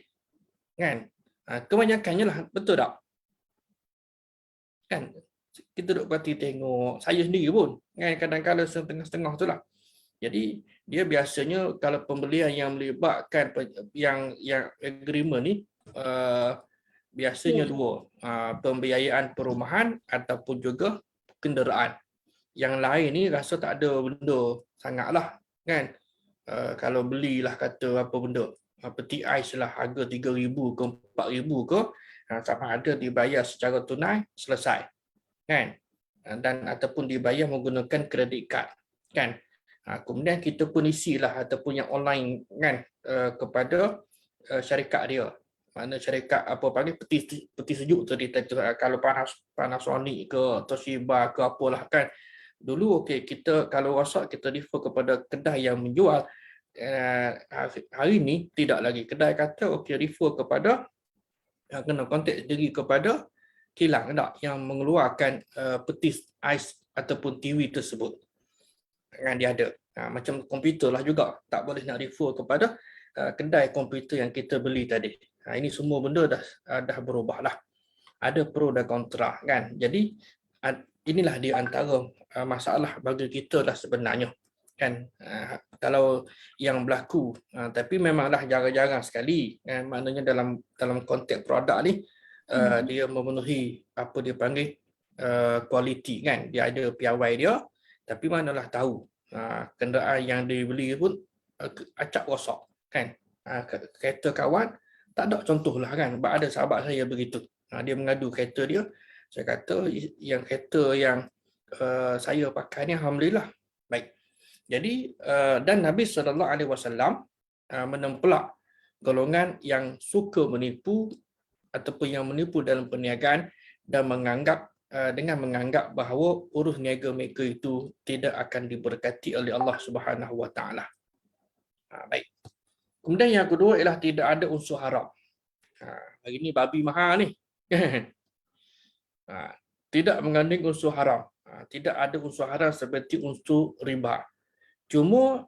kan. Kebanyakannya lah, betul tak, kan. Kita duduk parti tengok, saya sendiri pun, kan, kadang-kadang setengah-setengah tu lah. Jadi dia biasanya kalau pembelian yang melibatkan yang agreement ni, biasanya dua, pembiayaan perumahan ataupun juga kenderaan. Yang lain ni rasa tak ada benda sangatlah kan. Kalau belilah kata apa benda, peti ais lah harga 3,000 ke 4,000 ke, sama ada dibayar secara tunai selesai kan, dan ataupun dibayar menggunakan kredit kad kan. Kemudian kita pun isilah ataupun yang online kan, kepada syarikat dia. Mana syarikat apa panggil peti sejuk tu dia, kalau Panasonic ke Toshiba ke apalah kan. Dulu okey, kita kalau rosak kita refer kepada kedai yang menjual. Hari ni tidak lagi. Kedai kata okey, refer kepada kena kontak diri kepada kilang tak yang mengeluarkan peti ais ataupun TV tersebut. Kan dia ada. Macam komputer lah juga, tak boleh nak refer kepada kedai komputer yang kita beli tadi. Ini semua benda dah berubah lah. Ada pro dan kontra kan. Jadi inilah dia antara masalah bagi kita lah sebenarnya kan. Kalau yang berlaku, tapi memanglah jarang-jarang sekali kan, maknanya dalam konteks produk ni dia memenuhi apa dia panggil kualiti kan. Dia ada piawai dia, tapi manalah tahu kenderaan yang dibeli pun acap rosak kan. Kereta kawan tak ada contoh lah kan. Ada sahabat saya begitu. Dia mengadu kereta dia. Saya kata yang kereta yang saya pakai ni alhamdulillah baik. Jadi dan Nabi SAW menempelak golongan yang suka menipu ataupun yang menipu dalam perniagaan dan dengan menganggap bahawa urus niaga mereka itu tidak akan diberkati oleh Allah Subhanahu Wa Taala. Baik. Kemudian yang kedua ialah tidak ada unsur haram. Hari ni babi mahal ni. Tidak mengandung unsur haram. Tidak ada unsur haram seperti unsur riba. Cuma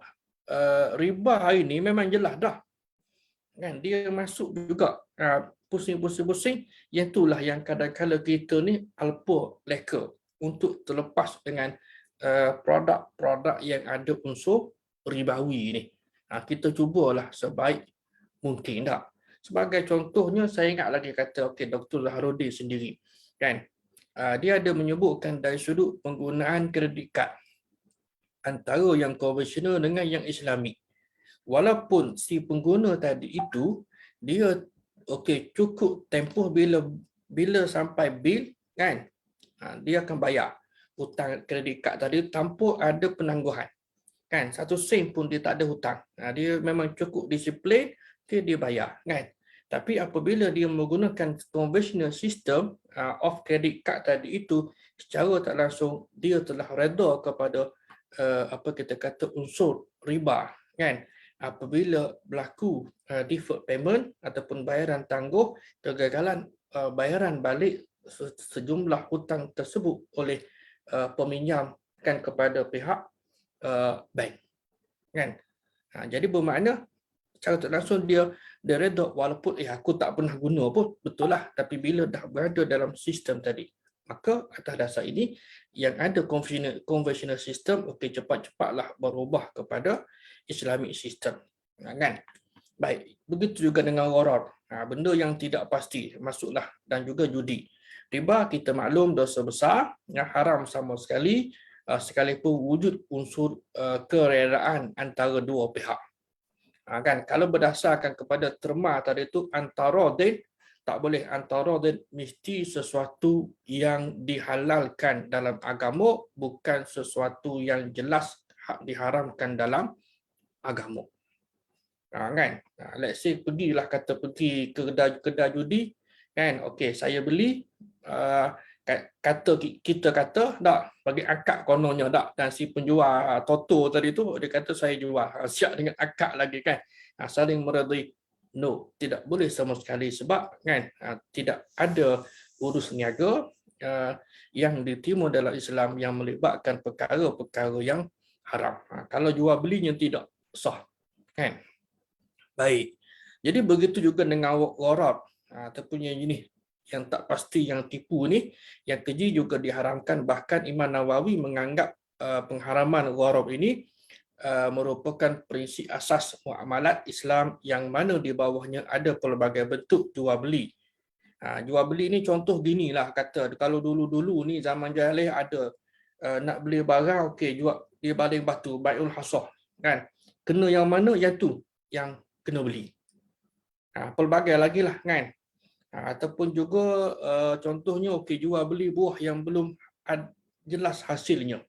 riba hari ni memang jelas dah. Kan dia masuk juga pusing-pusing-pusing, yang itulah yang kadang-kadang kita ni alpa leka untuk terlepas dengan produk-produk yang ada unsur ribawi ni. Kita cubalah sebaik mungkin tak. Sebagai contohnya, saya ingat lagi kata Dr. Zaharuddin sendiri kan, dia ada menyebutkan dari sudut penggunaan kredit kad antara yang konvensional dengan yang Islami. Walaupun si pengguna tadi itu dia cukup tempoh bila sampai bil kan, dia akan bayar hutang kredit kad tadi tanpa ada penangguhan. Kan, 1 sen pun dia tak ada hutang. Dia memang cukup disiplin, dia bayar kan. Tapi apabila dia menggunakan conventional system of credit card tadi itu, secara tak langsung dia telah reda kepada unsur riba kan. Apabila berlaku deferred payment ataupun bayaran tangguh, kegagalan bayaran balik sejumlah hutang tersebut oleh peminjam kan kepada pihak bank kan. Jadi bermakna secara tak langsung dia reda walaupun aku tak pernah guna pun, betul lah, tapi bila dah berada dalam sistem tadi, maka atas dasar ini yang ada conventional system cepat-cepatlah berubah kepada Islamic system kan. Baik, begitu juga dengan gharar, benda yang tidak pasti masuklah, dan juga judi. Riba kita maklum dosa besar yang haram sama sekali, sekalipun wujud unsur keredaan antara dua pihak. Kan, kalau berdasarkan kepada terma tadi itu antara din, tak boleh antara din, mesti sesuatu yang dihalalkan dalam agama, bukan sesuatu yang jelas diharamkan dalam agama. Kan, let's say pergi ke kedai judi kan, saya beli, kita kata tak bagi akad kononnya tak, dan si penjual toto tadi tu dia kata saya jual siap dengan akad lagi kan, saling meredai. No, tidak boleh sama sekali, sebab kan tidak ada urus niaga yang diterima dalam Islam yang melibatkan perkara-perkara yang haram. Kalau jual belinya tidak sah kan. Baik, jadi begitu juga dengan gharar ataupun yang ini yang tak pasti, yang tipu ni, yang keji juga diharamkan. Bahkan Imam Nawawi menganggap pengharaman gharar ini merupakan prinsip asas muamalat Islam, yang mana di bawahnya ada pelbagai bentuk jual beli. Jual beli ni contoh ginilah, kata kalau dulu-dulu ni zaman jahiliyah ada nak beli barang, okey, jual dia baling batu, bai'ul hasah, kan? Kena yang mana, yang tu yang kena beli. Pelbagai lagi lah, kan? Ataupun juga contohnya, okey, jual beli buah yang belum jelas hasilnya,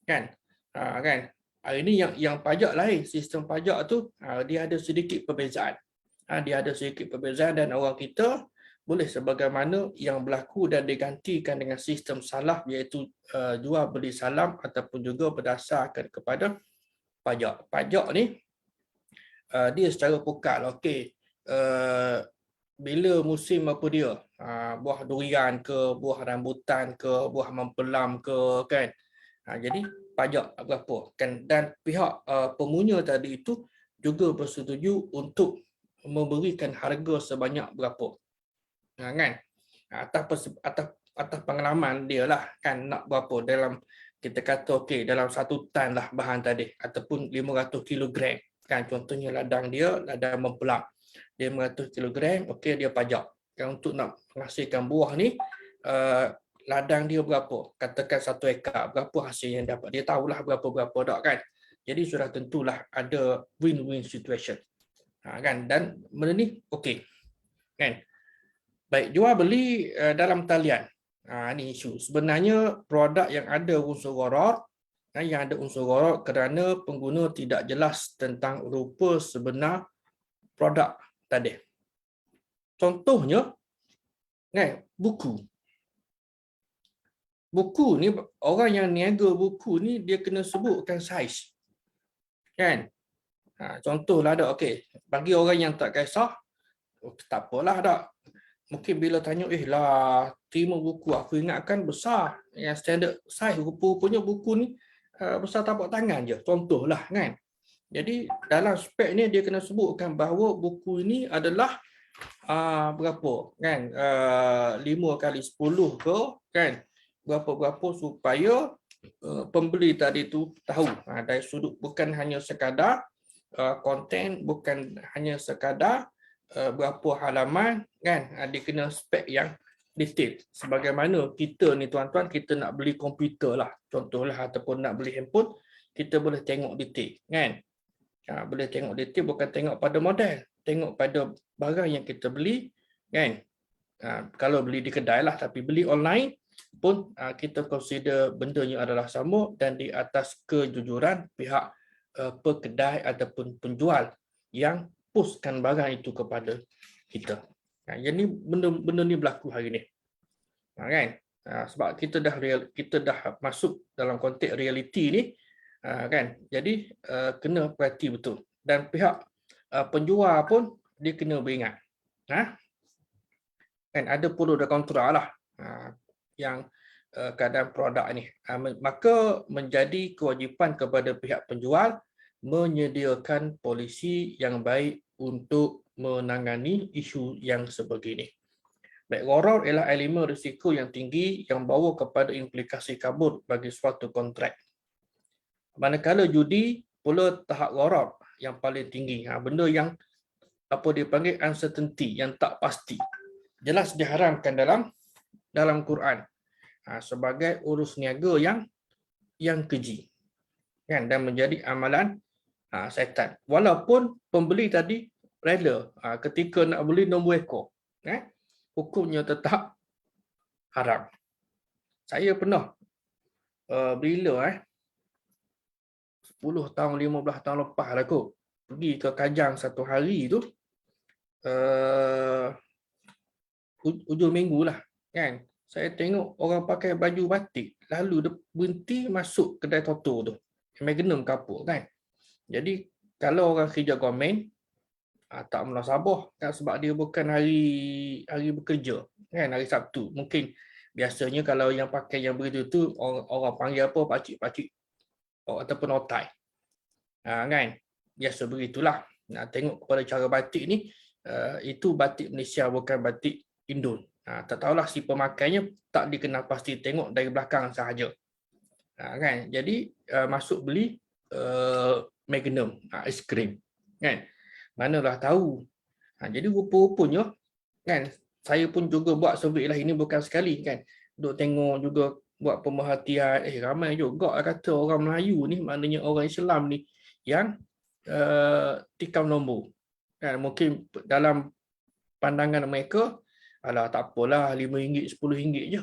kan? Kan? Ini yang pajak lain, sistem pajak tu dia ada sedikit perbezaan. Dia ada sedikit perbezaan dan orang kita boleh sebagaimana yang berlaku dan digantikan dengan sistem salaf, iaitu jual beli salam ataupun juga berdasarkan kepada pajak. Pajak ni dia secara pokok, okey, bila musim apa dia, buah durian ke, buah rambutan ke, buah mempelam ke, kan? Jadi pajak berapa, kan? Dan pihak pemunya tadi itu juga bersetuju untuk memberikan harga sebanyak berapa, kan? Atas pengalaman dia lah, kan, nak berapa dalam, kita kata okey, dalam 1 tan lah bahan tadi, ataupun 500 kilogram, kan? Contohnya ladang ladang mempelam, dia 500 kilogram, okey, dia pajak. Kan, untuk nak menghasilkan buah ni, ladang dia berapa, katakan 1 ekar, berapa hasil yang dapat, dia tahulah berapa-berapa dak, kan? Jadi sudah tentulah ada win-win situation, kan? Dan benda ni okey, kan? Baik, jual beli dalam talian, ini isu. Sebenarnya produk yang ada unsur gharar, yang ada unsur gharar kerana pengguna tidak jelas tentang rupa sebenar produk tadi. Contohnya, kan, buku. Buku ni, orang yang niaga buku ni dia kena sebutkan saiz, kan? Contohlah dak, okey, bagi orang yang tak kisah, tak apalah dak. Mungkin bila tanya, lah, terima buku, aku ingatkan besar, yang standard size, rupa-rupanya buku ni besar tapak tangan je, contohlah, kan? Jadi dalam spek ni dia kena sebutkan bahawa buku ini adalah berapa, kan, 5x10 ke, kan, berapa-berapa, supaya pembeli tadi tu tahu dari sudut, bukan hanya sekadar konten, bukan hanya sekadar berapa halaman, kan? Dia kena spek yang detail. Sebagaimana kita ni tuan-tuan, kita nak beli komputer lah, contohlah, ataupun nak beli handphone, kita boleh tengok detail, kan? Boleh tengok detail, bukan tengok pada model, tengok pada barang yang kita beli, kan? Kalau beli di kedai lah, tapi beli online pun kita consider bendanya adalah sama dan di atas kejujuran pihak pekedai ataupun penjual yang postkan barang itu kepada kita. Yang ni benda ni berlaku hari ni, kan? Sebab kita dah masuk dalam konteks realiti ni, kan? Jadi kena perhati betul, dan pihak penjual pun dia kena beringat, kan, ada pro dan kontra lah yang keadaan produk ni. Maka menjadi kewajipan kepada pihak penjual menyediakan polisi yang baik untuk menangani isu yang sebegini. Baik, gharar ialah elemen risiko yang tinggi yang bawa kepada implikasi kabur bagi suatu kontrak. Manakala judi pula tahap gharar yang paling tinggi, benda yang apa dipanggil uncertainty, yang tak pasti, jelas diharamkan dalam Quran sebagai urus niaga yang keji, kan, dan menjadi amalan syaitan. Walaupun pembeli tadi rela ketika nak beli nombor ekor, hukumnya tetap haram. Saya pernah bila 10 tahun 15 tahun lepas lah kot, pergi ke Kajang satu hari tu, hujung minggu lah, kan, saya tengok orang pakai baju batik lalu berhenti masuk kedai Toto tu, Magnum kapur, kan. Jadi kalau orang kerja government tak munasabah, kan, sebab dia bukan hari bekerja, kan, hari Sabtu. Mungkin biasanya kalau yang pakai yang begitu tu orang panggil apa, pakcik-pakcik ataupun otai, kan, biasa begitulah. Tengok kepada cara batik ni, itu batik Malaysia, bukan batik Indon. Tak tahulah si pemakainya, tak dikenal pasti, tengok dari belakang sahaja, kan. Jadi masuk beli Magnum aiskrim, kan, manalah tahu. Jadi rupa-rupanya, kan, saya pun juga buat survey lah, ini bukan sekali, kan, duk tengok juga buat pemerhatian, ramai juga kata orang Melayu ni, maknanya orang Islam ni yang tikam nombor. Kan, mungkin dalam pandangan mereka, alah tak apalah, RM5, RM10 je.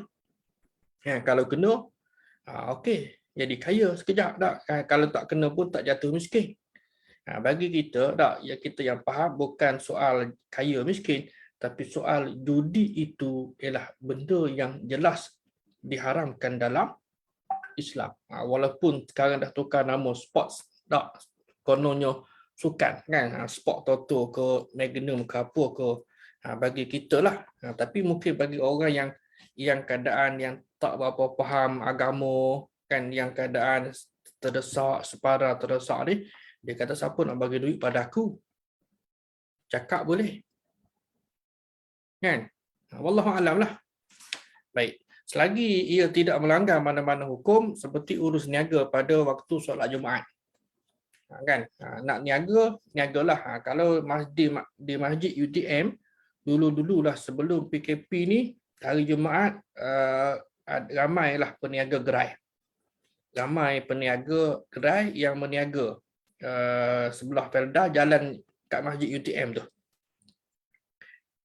Kalau kena, okey, jadi kaya sekejap tak. Kalau tak kena pun tak jatuh miskin. Bagi kita, tak, ya kita yang faham bukan soal kaya miskin, tapi soal judi itu ialah benda yang jelas diharamkan dalam Islam. Walaupun sekarang dah tukar nama sports, tak, kononnya sukan kan, sport toto ke Magnum ke apa ke, bagi kita lah. Tapi mungkin bagi orang yang keadaan yang tak berapa faham agama kan, yang keadaan terdesak, separa terdesak ni, dia kata siapa nak bagi duit pada aku? Cakap boleh. Kan? Wallahu alam lah. Baik. Selagi ia tidak melanggar mana-mana hukum seperti urus niaga pada waktu solat Jumaat. Kan? Nak niagalah. Kalau di masjid UTM, dulu-dululah sebelum PKP ni, hari Jumaat ramailah peniaga gerai. Ramai peniaga gerai yang meniaga sebelah Felda jalan kat masjid UTM tu.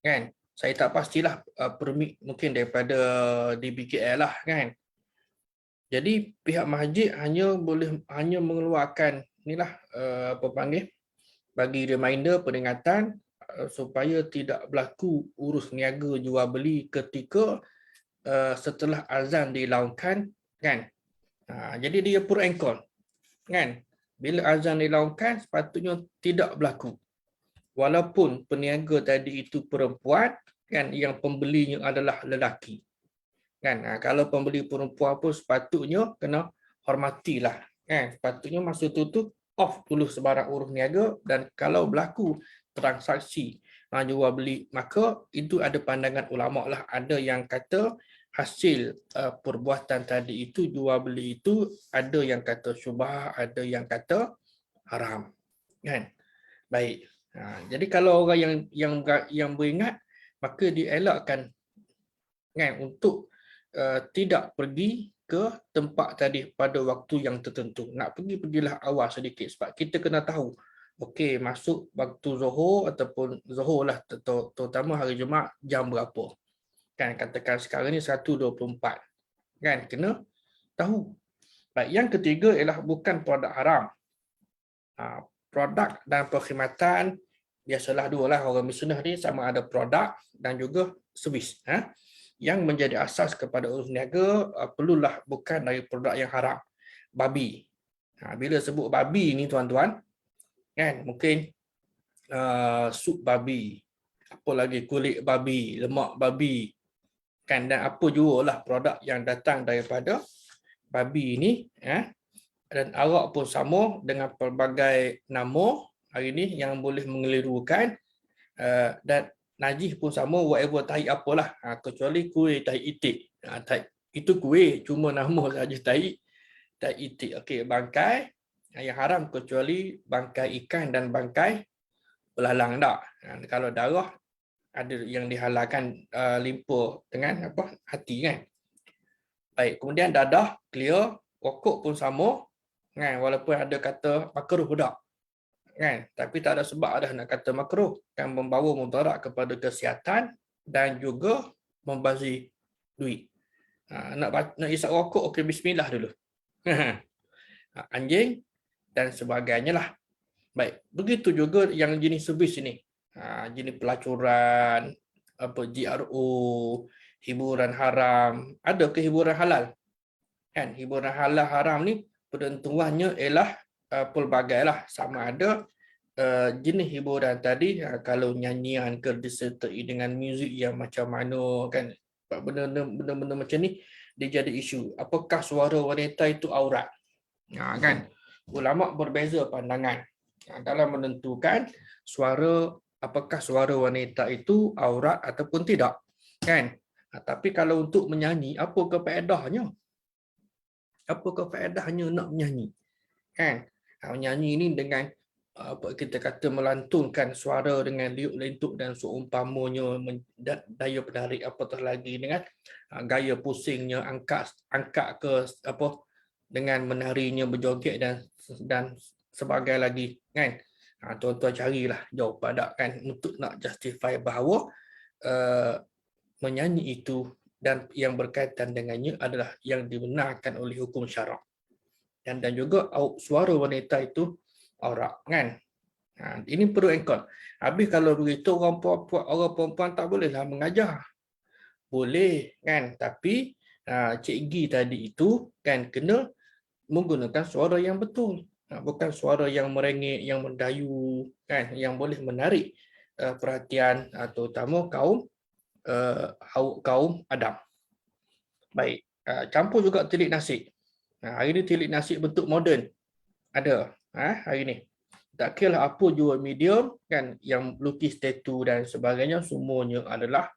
Kan? Saya tak pastilah permit mungkin daripada DBKL lah kan. Jadi pihak masjid hanya mengeluarkan inilah bagi reminder peringatan supaya tidak berlaku urus niaga jual beli ketika setelah azan dilaungkan kan. Jadi dia pro and con kan. Bila azan dilaungkan sepatutnya tidak berlaku. Walaupun peniaga tadi itu perempuan kan, yang pembelinya adalah lelaki. Kan, kalau pembeli perempuan pun sepatutnya kena hormatilah kan. Sepatutnya masa tu off dulu sebarang urus niaga, dan kalau berlaku transaksi jual beli, maka itu ada pandangan ulama lah. Ada yang kata hasil perbuatan tadi itu, jual beli itu, ada yang kata syubhah, ada yang kata haram. Kan? Baik. Jadi kalau orang yang beringat, maka dielakkan kan untuk tidak pergi ke tempat tadi pada waktu yang tertentu. Nak pergilah awal sedikit, sebab kita kena tahu okey, masuk waktu Zuhur ataupun Zuhur lah, terutama hari Jumaat, jam berapa. Kan, katakan sekarang ni 1:24. Kan, kena tahu. Baik, yang ketiga ialah bukan produk haram. Produk dan perkhidmatan biasalah dua lah, orang bisnes ni sama ada produk dan juga servis. Yang menjadi asas kepada urus niaga perlulah bukan dari produk yang haram. Babi. Bila sebut babi ni tuan-tuan, kan, mungkin sup babi, apa lagi, kulit babi, lemak babi, kan, dan apa jugalah produk yang datang daripada babi ni. Dan arak pun sama dengan pelbagai nama hari ni yang boleh mengelirukan, dan najis pun sama, whatever tahi apalah, kecuali kuih tahi itik. Itu kuih, cuma nama saja tahi itik. Okey, bangkai yang haram kecuali bangkai ikan dan bangkai belalang tak. Kalau darah ada yang dihalalkan limpah dengan hati kan. Baik, kemudian dadah clear, rokok pun sama kan, walaupun ada kata makruh tak. Kan, tapi tak ada sebab dah nak kata makruh, kan membawa mudarat kepada kesihatan dan juga membazir duit. Nak isap rokok, okey, bismillah dulu. Anjing dan sebagainya lah. Baik, begitu juga yang jenis servis ini. Jenis pelacuran, GRO, hiburan haram. Ada ke hiburan halal? Kan, hiburan halal haram ni penentuannya ialah pelbagai lah. Sama ada jenis hiburan tadi, kalau nyanyian ke disertai dengan muzik yang macam mana kan, benda-benda macam ni dia jadi isu. Apakah suara wanita itu aurat? Kan, ulama berbeza pandangan dalam menentukan apakah suara wanita itu aurat ataupun tidak kan. Tapi kalau untuk menyanyi, apa kefaedahnya? Apa kefaedahnya nak menyanyi? Kan? Menyanyi ini dengan apa kita kata melantunkan suara dengan liuk lentuk dan seumpamanya daya penarik apatah lagi dengan gaya pusingnya angkat ke apa dengan menarinya berjoget dan sebagai lagi kan. Tuan-tuan carilah jawapan tak kan untuk nak justify bahawa menyanyi itu dan yang berkaitan dengannya adalah yang dibenarkan oleh hukum syarak. Dan juga suara wanita itu aurat kan. Ini perlu engkau. Habis kalau begitu orang perempuan tak bolehlah mengajar. Boleh kan, tapi Cik Gi tadi itu kan kena menggunakan suara yang betul. Bukan suara yang merengek, yang mendayu kan, yang boleh menarik perhatian terutama kaum Adam. Baik, campur juga tilik nasi. Hari ini tilik nasi bentuk moden ada hari ini. Tak kira apa jua medium kan, yang lukis tatu dan sebagainya semuanya adalah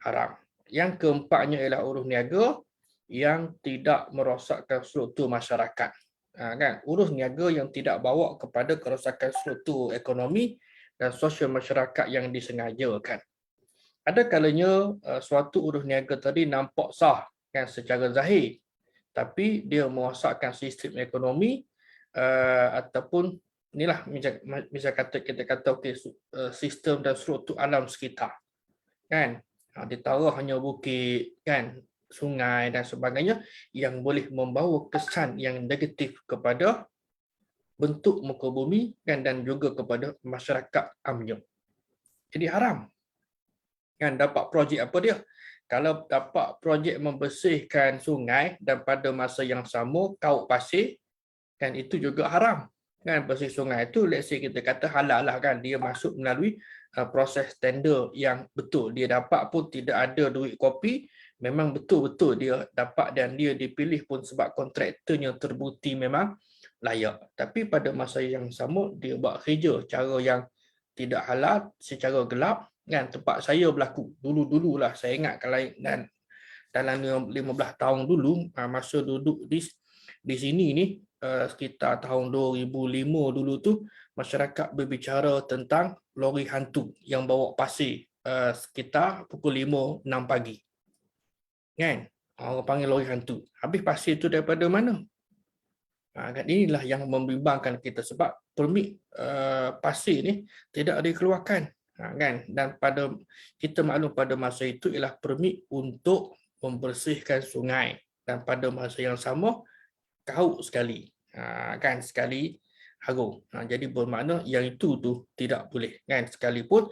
haram. Yang keempatnya ialah urus niaga yang tidak merosakkan struktur masyarakat. Kan, urus niaga yang tidak bawa kepada kerosakan struktur ekonomi dan sosial masyarakat yang disengajakan. Ada kalanya suatu urus niaga tadi nampak sah kan secara zahir, tapi dia merosakkan sistem ekonomi ataupun inilah misal kita kata sistem dan struktur alam sekitar kan. Ditara hanya bukit kan, sungai dan sebagainya yang boleh membawa kesan yang negatif kepada bentuk muka bumi kan, dan juga kepada masyarakat amnya. Jadi haram kan. Dapat projek apa dia? Kalau dapat projek membersihkan sungai dan pada masa yang sama kaut pasir, kan itu juga haram. Kan bersih sungai itu, let's say kita kata halal lah kan, dia masuk melalui proses tender yang betul. Dia dapat pun tidak ada duit kopi, memang betul-betul dia dapat dan dia dipilih pun sebab kontraktornya terbukti memang layak. Tapi pada masa yang sama dia buat kerja cara yang tidak halal secara gelap kan. Tempat saya berlaku dulu-dululah, saya ingat kalau dan dalam 15 tahun dulu masa duduk di sini ni, sekitar tahun 2005 dulu tu, masyarakat berbicara tentang lori hantu yang bawa pasir sekitar pukul 5-6 pagi kan. Orang panggil lori hantu. Habis pasir tu daripada mana? Kan inilah yang membimbangkan kita sebab permit pasir ni tidak dikeluarkan kan. Dan pada kita maklum pada masa itu ialah permit untuk membersihkan sungai, dan pada masa yang sama kaut sekali kan, sekali harum. Jadi bermakna yang itu tu tidak boleh kan, sekalipun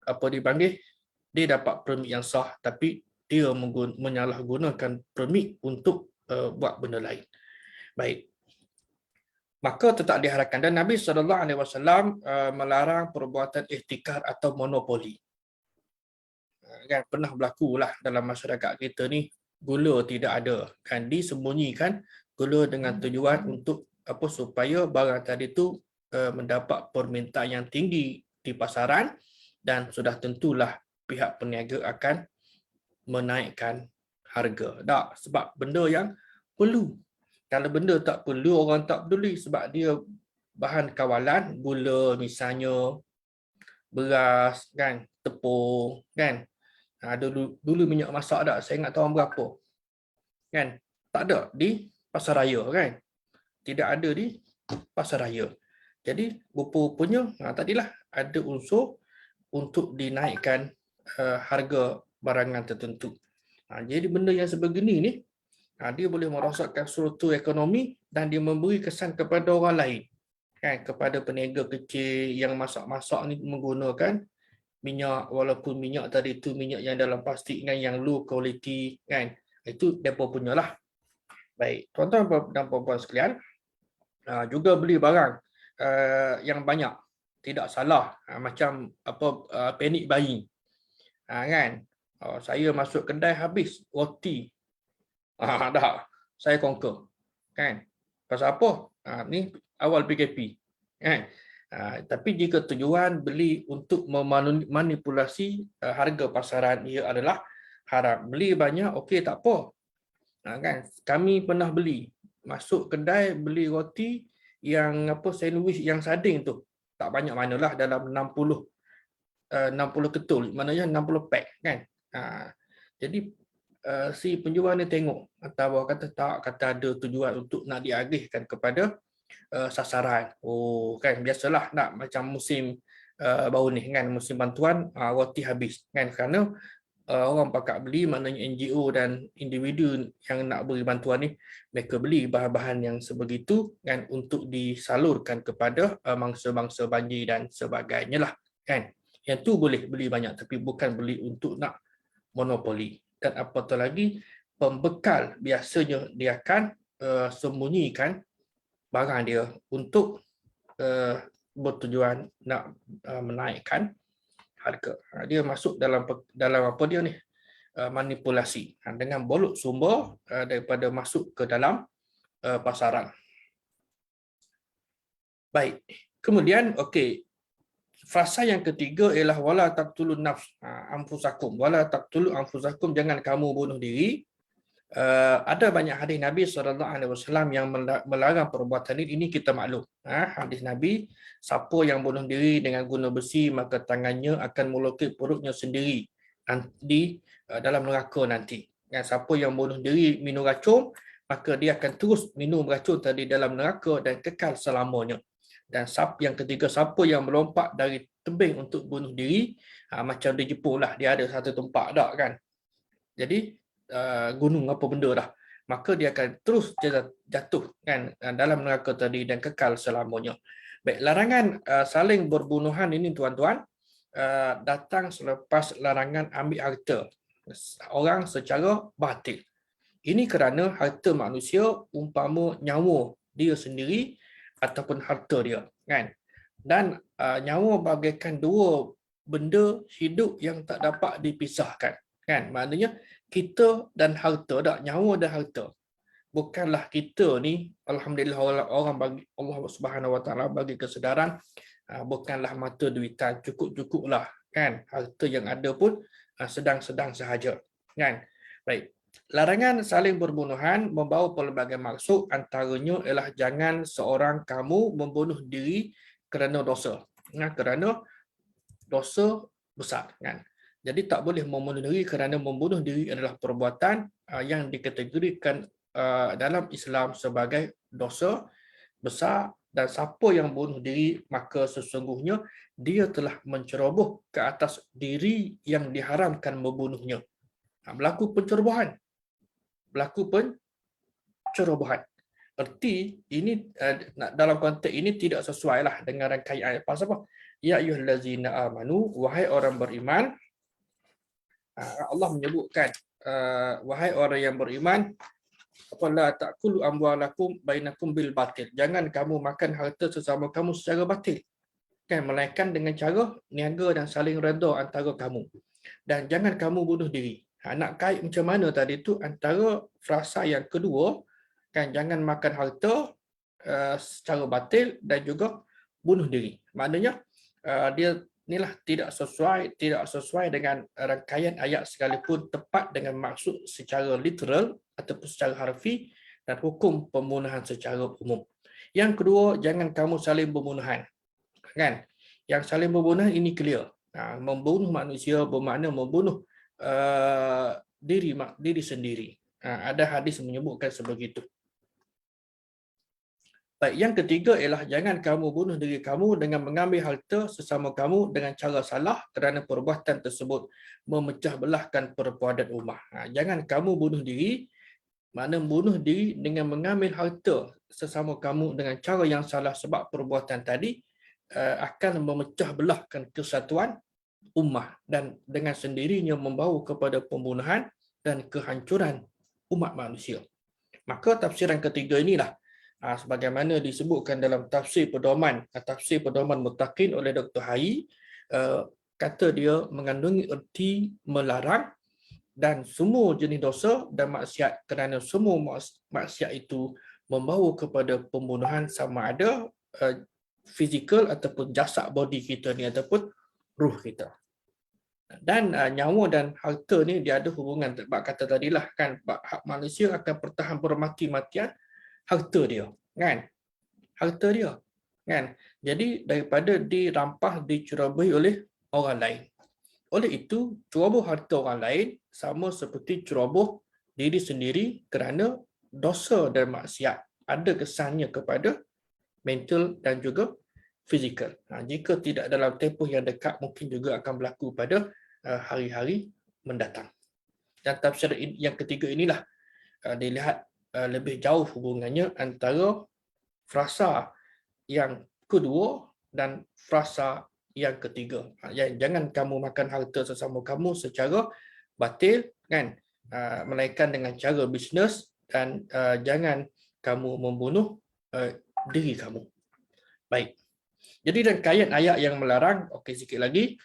apa dipanggil, dia dapat permit yang sah tapi dia menyalahgunakan permit untuk buat benda lain. Baik, maka tetap diharapkan. Dan Nabi SAW melarang perbuatan ihtikar atau monopoli. Kan pernah berlaku lah dalam masyarakat kita ni, gula tidak ada kan, disembunyikan gula dengan tujuan untuk apa, supaya barang tadi tu mendapat permintaan yang tinggi di pasaran, dan sudah tentulah pihak peniaga akan menaikkan harga. Tak, sebab benda yang perlu. Kalau benda tak perlu, orang tak peduli sebab dia bahan kawalan, gula misalnya, beras kan, tepung kan. Dulu minyak masak tak? Saya ingat tahun berapa. Kan? Tak ada di pasar raya kan. Tidak ada di pasar raya. Jadi rupa-rupanya tadilah ada unsur untuk dinaikkan harga barangan tertentu. Jadi benda yang sebegini ni dia boleh merosakkan struktur ekonomi dan dia memberi kesan kepada orang lain kan, kepada peniaga kecil yang masak-masak ni menggunakan minyak, walaupun minyak tadi itu minyak yang dalam plastik kan, yang low quality kan, itu depa punya lah. Baik, tuan-tuan dan puan-puan sekalian, juga beli barang yang banyak tidak salah, macam apa panik buying kan. Saya masuk kedai habis roti, dah saya conquer kan. Pasal apa? Ni awal PKP kan. Tapi jika tujuan beli untuk memanipulasi harga pasaran, ia adalah haram. Beli banyak, okey tak apa. Kan? Kami pernah beli, masuk kedai beli roti sandwich yang sarding tu tak banyak manalah, dalam 60 ketul, maknanya 60 pack kan. Jadi si penjual ni tengok atau kata tak, kata ada tujuan untuk nak diagihkan kepada sasaran. Oh kan, biasalah nak macam musim baru ni kan, musim bantuan roti habis kan, kerana orang pakak beli, maknanya NGO dan individu yang nak beri bantuan ni, mereka beli bahan-bahan yang sebegitu kan untuk disalurkan kepada mangsa-mangsa banjir dan sebagainya lah kan. Yang tu boleh beli banyak, tapi bukan beli untuk nak monopoli. Dan apatah lagi, pembekal biasanya dia akan sembunyikan barang dia untuk bertujuan nak menaikkan harga. Dia masuk dalam apa dia ni, manipulasi dengan bolot sumber daripada masuk ke dalam pasaran. Baik. Kemudian okey, fasa yang ketiga ialah wala taqtulun nafs anfusakum, wala taqtulu anfusakum, jangan kamu bunuh diri. Ada banyak hadis Nabi SAW yang melarang perbuatan ini kita maklum. Hadis Nabi, siapa yang bunuh diri dengan guna besi, maka tangannya akan melukit perutnya sendiri di dalam neraka nanti. Siapa yang bunuh diri minum racun, maka dia akan terus minum racun tadi dalam neraka dan kekal selamanya. Dan yang ketiga, siapa yang melompat dari tebing untuk bunuh diri, macam di Jepun lah, dia ada satu tempat tak kan. Jadi gunung apa benda dah, maka dia akan terus jatuh kan dalam neraka tadi dan kekal selamanya. Baik, larangan saling berbunuhan ini tuan-tuan datang selepas larangan ambil harta orang secara batil. Ini kerana harta manusia umpama nyawa dia sendiri ataupun harta dia kan. Dan nyawa bagaikan dua benda hidup yang tak dapat dipisahkan kan. Maknanya kita dan harta, tak, nyawa dan harta. Bukanlah kita ni, alhamdulillah orang bagi Allah Subhanahu Wa Taala bagi kesedaran, bukanlah mata duitan, cukup-cukuplah kan. Harta yang ada pun sedang-sedang sahaja kan. Baik. Larangan saling berbunuhan membawa pelbagai maksud, antaranya ialah jangan seorang kamu membunuh diri kerana dosa. Kerana dosa besar kan. Jadi tak boleh membunuh diri kerana membunuh diri adalah perbuatan yang dikategorikan dalam Islam sebagai dosa besar, dan siapa yang bunuh diri maka sesungguhnya dia telah menceroboh ke atas diri yang diharamkan membunuhnya. Berlaku pencerobohan. Erti ini dalam konteks ini tidak sesuai lah dengan rangkaian ayat. Pasal apa? Ya ayyuhallazina amanu, wahai orang beriman. Allah menyebutkan wahai orang yang beriman, la ta'kulu amwalakum bainakum bil batil, jangan kamu makan harta sesama kamu secara batil kan, melainkan dengan cara niaga dan saling redha antara kamu, dan jangan kamu bunuh diri. Nak kait macam mana tadi tu antara frasa yang kedua kan, jangan makan harta secara batil dan juga bunuh diri. Maknanya dia inilah tidak sesuai dengan rangkaian ayat sekalipun tepat dengan maksud secara literal ataupun secara harfi dan hukum pembunuhan secara umum. Yang kedua, jangan kamu saling berbunuhan. Kan? Yang saling berbunuhan ini clear. Membunuh manusia bermakna membunuh diri sendiri. Ada hadis menyebutkan sebegitu. Baik, yang ketiga ialah jangan kamu bunuh diri kamu dengan mengambil harta sesama kamu dengan cara salah, kerana perbuatan tersebut memecah belahkan perpaduan ummah. Jangan kamu bunuh diri, makna bunuh diri dengan mengambil harta sesama kamu dengan cara yang salah, sebab perbuatan tadi akan memecah belahkan kesatuan ummah dan dengan sendirinya membawa kepada pembunuhan dan kehancuran umat manusia. Maka tafsiran ketiga inilah sebagaimana disebutkan dalam tafsir pedoman muttaqin oleh Dr. Hai, kata dia mengandungi erti melarang dan semua jenis dosa dan maksiat, kerana semua maksiat itu membawa kepada pembunuhan, sama ada fizikal ataupun jasad body kita ni ataupun ruh kita. Dan nyawa dan harta ni dia ada hubungan, sebab kata tadilah kan, hak manusia akan bertahan bermati-matian harta dia kan. harta dia. Kan? Jadi daripada dirampas, dicerobohi oleh orang lain. Oleh itu, ceroboh harta orang lain sama seperti ceroboh diri sendiri kerana dosa dan maksiat ada kesannya kepada mental dan juga fizikal. Jika tidak dalam tempoh yang dekat, mungkin juga akan berlaku pada hari-hari mendatang. Dan tafsir yang ketiga inilah dilihat lebih jauh hubungannya antara frasa yang kedua dan frasa yang ketiga. Jangan kamu makan harta sesama kamu secara batil, kan? Melainkan dengan cara bisnes, dan jangan kamu membunuh diri kamu. Baik. Jadi rangkaian ayat yang melarang, okey sikit lagi,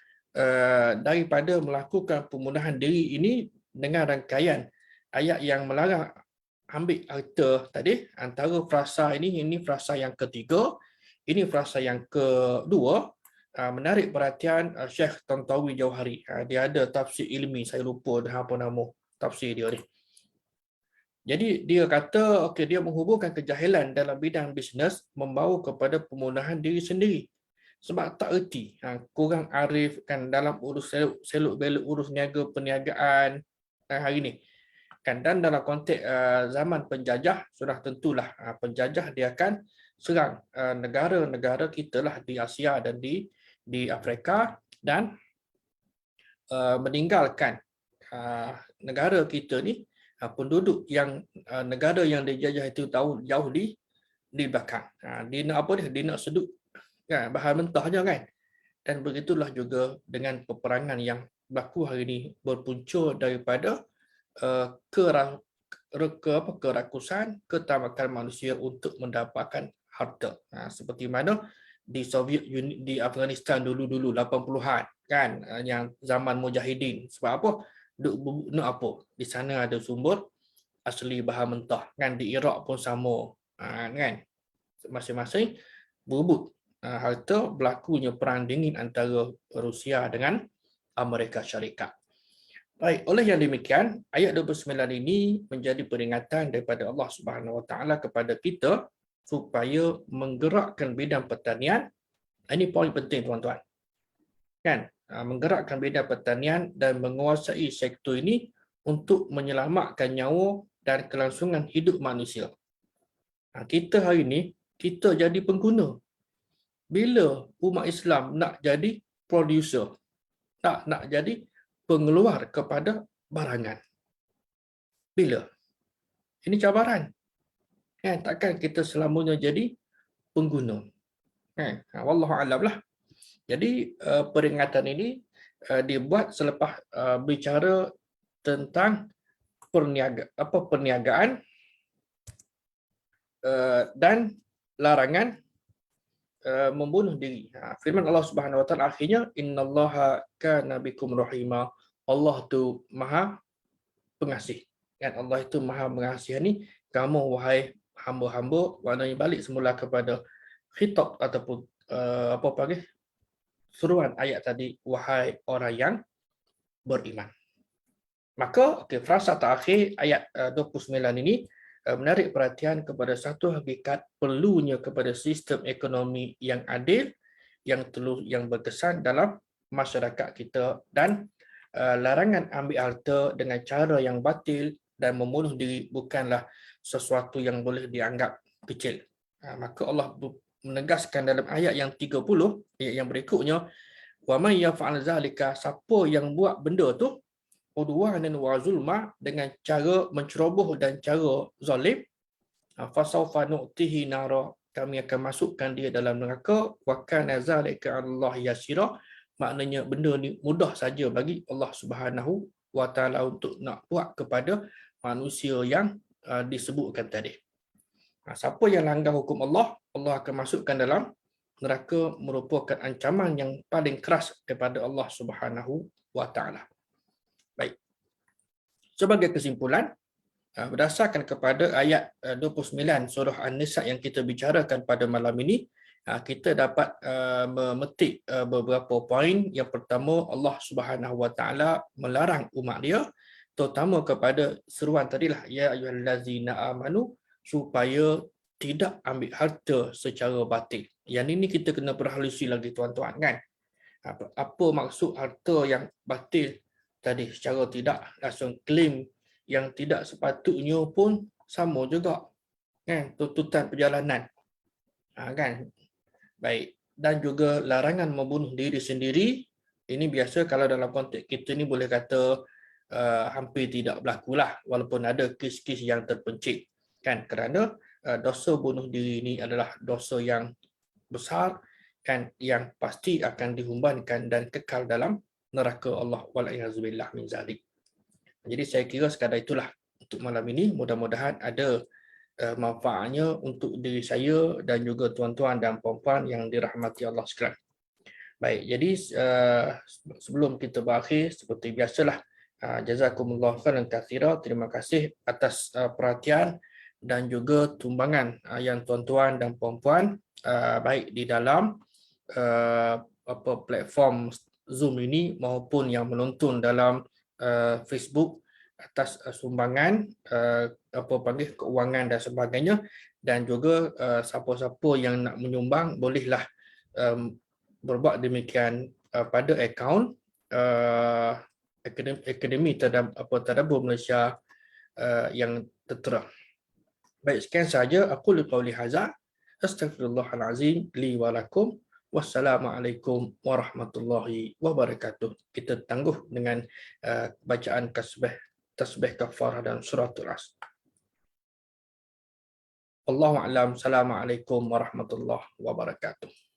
daripada melakukan pembunuhan diri ini dengan rangkaian ayat yang melarang ambil harta tadi, antara frasa ini frasa yang ketiga, ini frasa yang kedua, menarik perhatian Syekh Tantawi Jauhari. Dia ada tafsir ilmi, saya lupa dah apa nama tafsir dia ni. Jadi dia kata, okey, dia menghubungkan kejahilan dalam bidang bisnes membawa kepada pembunuhan diri sendiri. Sebab tak erti, kurang arif kan dalam urus seluk beluk urus niaga perniagaan hari ni. Kan, dan dalam konteks zaman penjajah, sudah tentulah penjajah dia akan serang negara-negara kita lah di Asia dan di Afrika, dan meninggalkan negara kita ni, penduduk yang negara yang dijajah itu jauh di belakang. Dia nak apa dia? Dia nak sedut kan, bahan mentah je kan. Dan begitulah juga dengan peperangan yang berlaku hari ini, berpunca daripada kerakusan, ketamakan manusia untuk mendapatkan harta. Seperti mana di Soviet Union, di Afghanistan dulu-dulu 80-an kan, yang zaman mujahidin. Sebab apa? Nak apa? Di sana ada sumber asli bahan mentah. Kan di Iraq pun sama. Kan? Masing-masing berebut harta, berlakunya perang dingin antara Rusia dengan Amerika Syarikat. Baik, oleh yang demikian, ayat 29 ini menjadi peringatan daripada Allah Subhanahu Wa Taala kepada kita supaya menggerakkan bidang pertanian. Ini poin penting, tuan-tuan. Kan? Menggerakkan bidang pertanian dan menguasai sektor ini untuk menyelamatkan nyawa dan kelangsungan hidup manusia. Kita hari ini, kita jadi pengguna. Bila umat Islam nak jadi producer, nak jadi pengeluar kepada barangan? Bila? Ini cabaran. Takkan kita selamanya jadi pengguna. Wallahu a'lam lah. Jadi peringatan ini dibuat selepas bicara tentang perniagaan dan larangan membunuh diri. Firman Allah Subhanahu Wa Taala akhirnya, innallaha kana bikum rahima. Allah tu Maha Pengasih. Kan, Allah itu Maha Mengasihani kamu wahai hamba-hamba. Maknanya balik semula kepada khitab ataupun seruan ayat tadi, wahai orang yang beriman. Maka frasa terakhir ayat 29 ini menarik perhatian kepada satu hakikat perlunya kepada sistem ekonomi yang adil, yang berkesan dalam masyarakat kita, dan larangan ambil harta dengan cara yang batil dan membunuh diri bukanlah sesuatu yang boleh dianggap kecil. Maka Allah menegaskan dalam ayat yang 30, ayat yang berikutnya, wa may yaf'al zalika, siapa yang buat benda tu udwanan wa zulma, dengan cara menceroboh dan cara zalim, fasawfa nu'tihi nara, kami akan masukkan dia dalam neraka, wa kana zalika 'ala Allah yasira, maknanya benda ni mudah saja bagi Allah Subhanahu Wa Taala untuk nak buat kepada manusia yang disebutkan tadi. Siapa yang langgar hukum Allah, Allah akan masukkan dalam neraka, merupakan ancaman yang paling keras daripada Allah Subhanahu Wa Taala. Baik. Sebagai kesimpulan, berdasarkan kepada ayat 29 surah An-Nisa yang kita bicarakan pada malam ini, kita dapat memetik beberapa poin. Yang pertama, Allah Subhanahu Wa Taala melarang umat dia, terutama kepada seruan tadilah, ya ayyuhallazina amanu, supaya tidak ambil harta secara batil. Yang ini kita kena berhalusi lagi tuan-tuan kan. Apa maksud harta yang batil tadi, secara tidak langsung claim yang tidak sepatutnya pun sama juga kan, tuntutan perjalanan. Kan? Baik. Dan juga larangan membunuh diri sendiri, ini biasa kalau dalam konteks kita ni boleh kata hampir tidak berlaku lah, walaupun ada kes-kes yang terpencil kan, kerana dosa bunuh diri ini adalah dosa yang besar kan, yang pasti akan dihumbankan dan kekal dalam neraka Allah wal'iyahzubillah min zalik. Jadi saya kira sekadar itulah untuk malam ini. Mudah-mudahan ada manfaatnya untuk diri saya dan juga tuan-tuan dan puan-puan yang dirahmati Allah sekalian. Baik, jadi sebelum kita berakhir, seperti biasalah, jazakumullah khairan katsira, terima kasih atas perhatian dan juga tumbangan yang tuan-tuan dan puan-puan baik di dalam platform Zoom ini maupun yang menonton dalam Facebook atas sumbangan keuangan dan sebagainya, dan juga siapa-siapa yang nak menyumbang bolehlah berbuat demikian pada akaun Akademi Tadabbur Malaysia yang tertera. Baik, sekian saja aku qauli hadza. Astaghfirullahalazim li wa lakum. Wassalamualaikum warahmatullahi wabarakatuh. Kita tangguh dengan bacaan tasbih kafarah dan suratul As. Allahu a'lam. Assalamualaikum warahmatullahi wabarakatuh.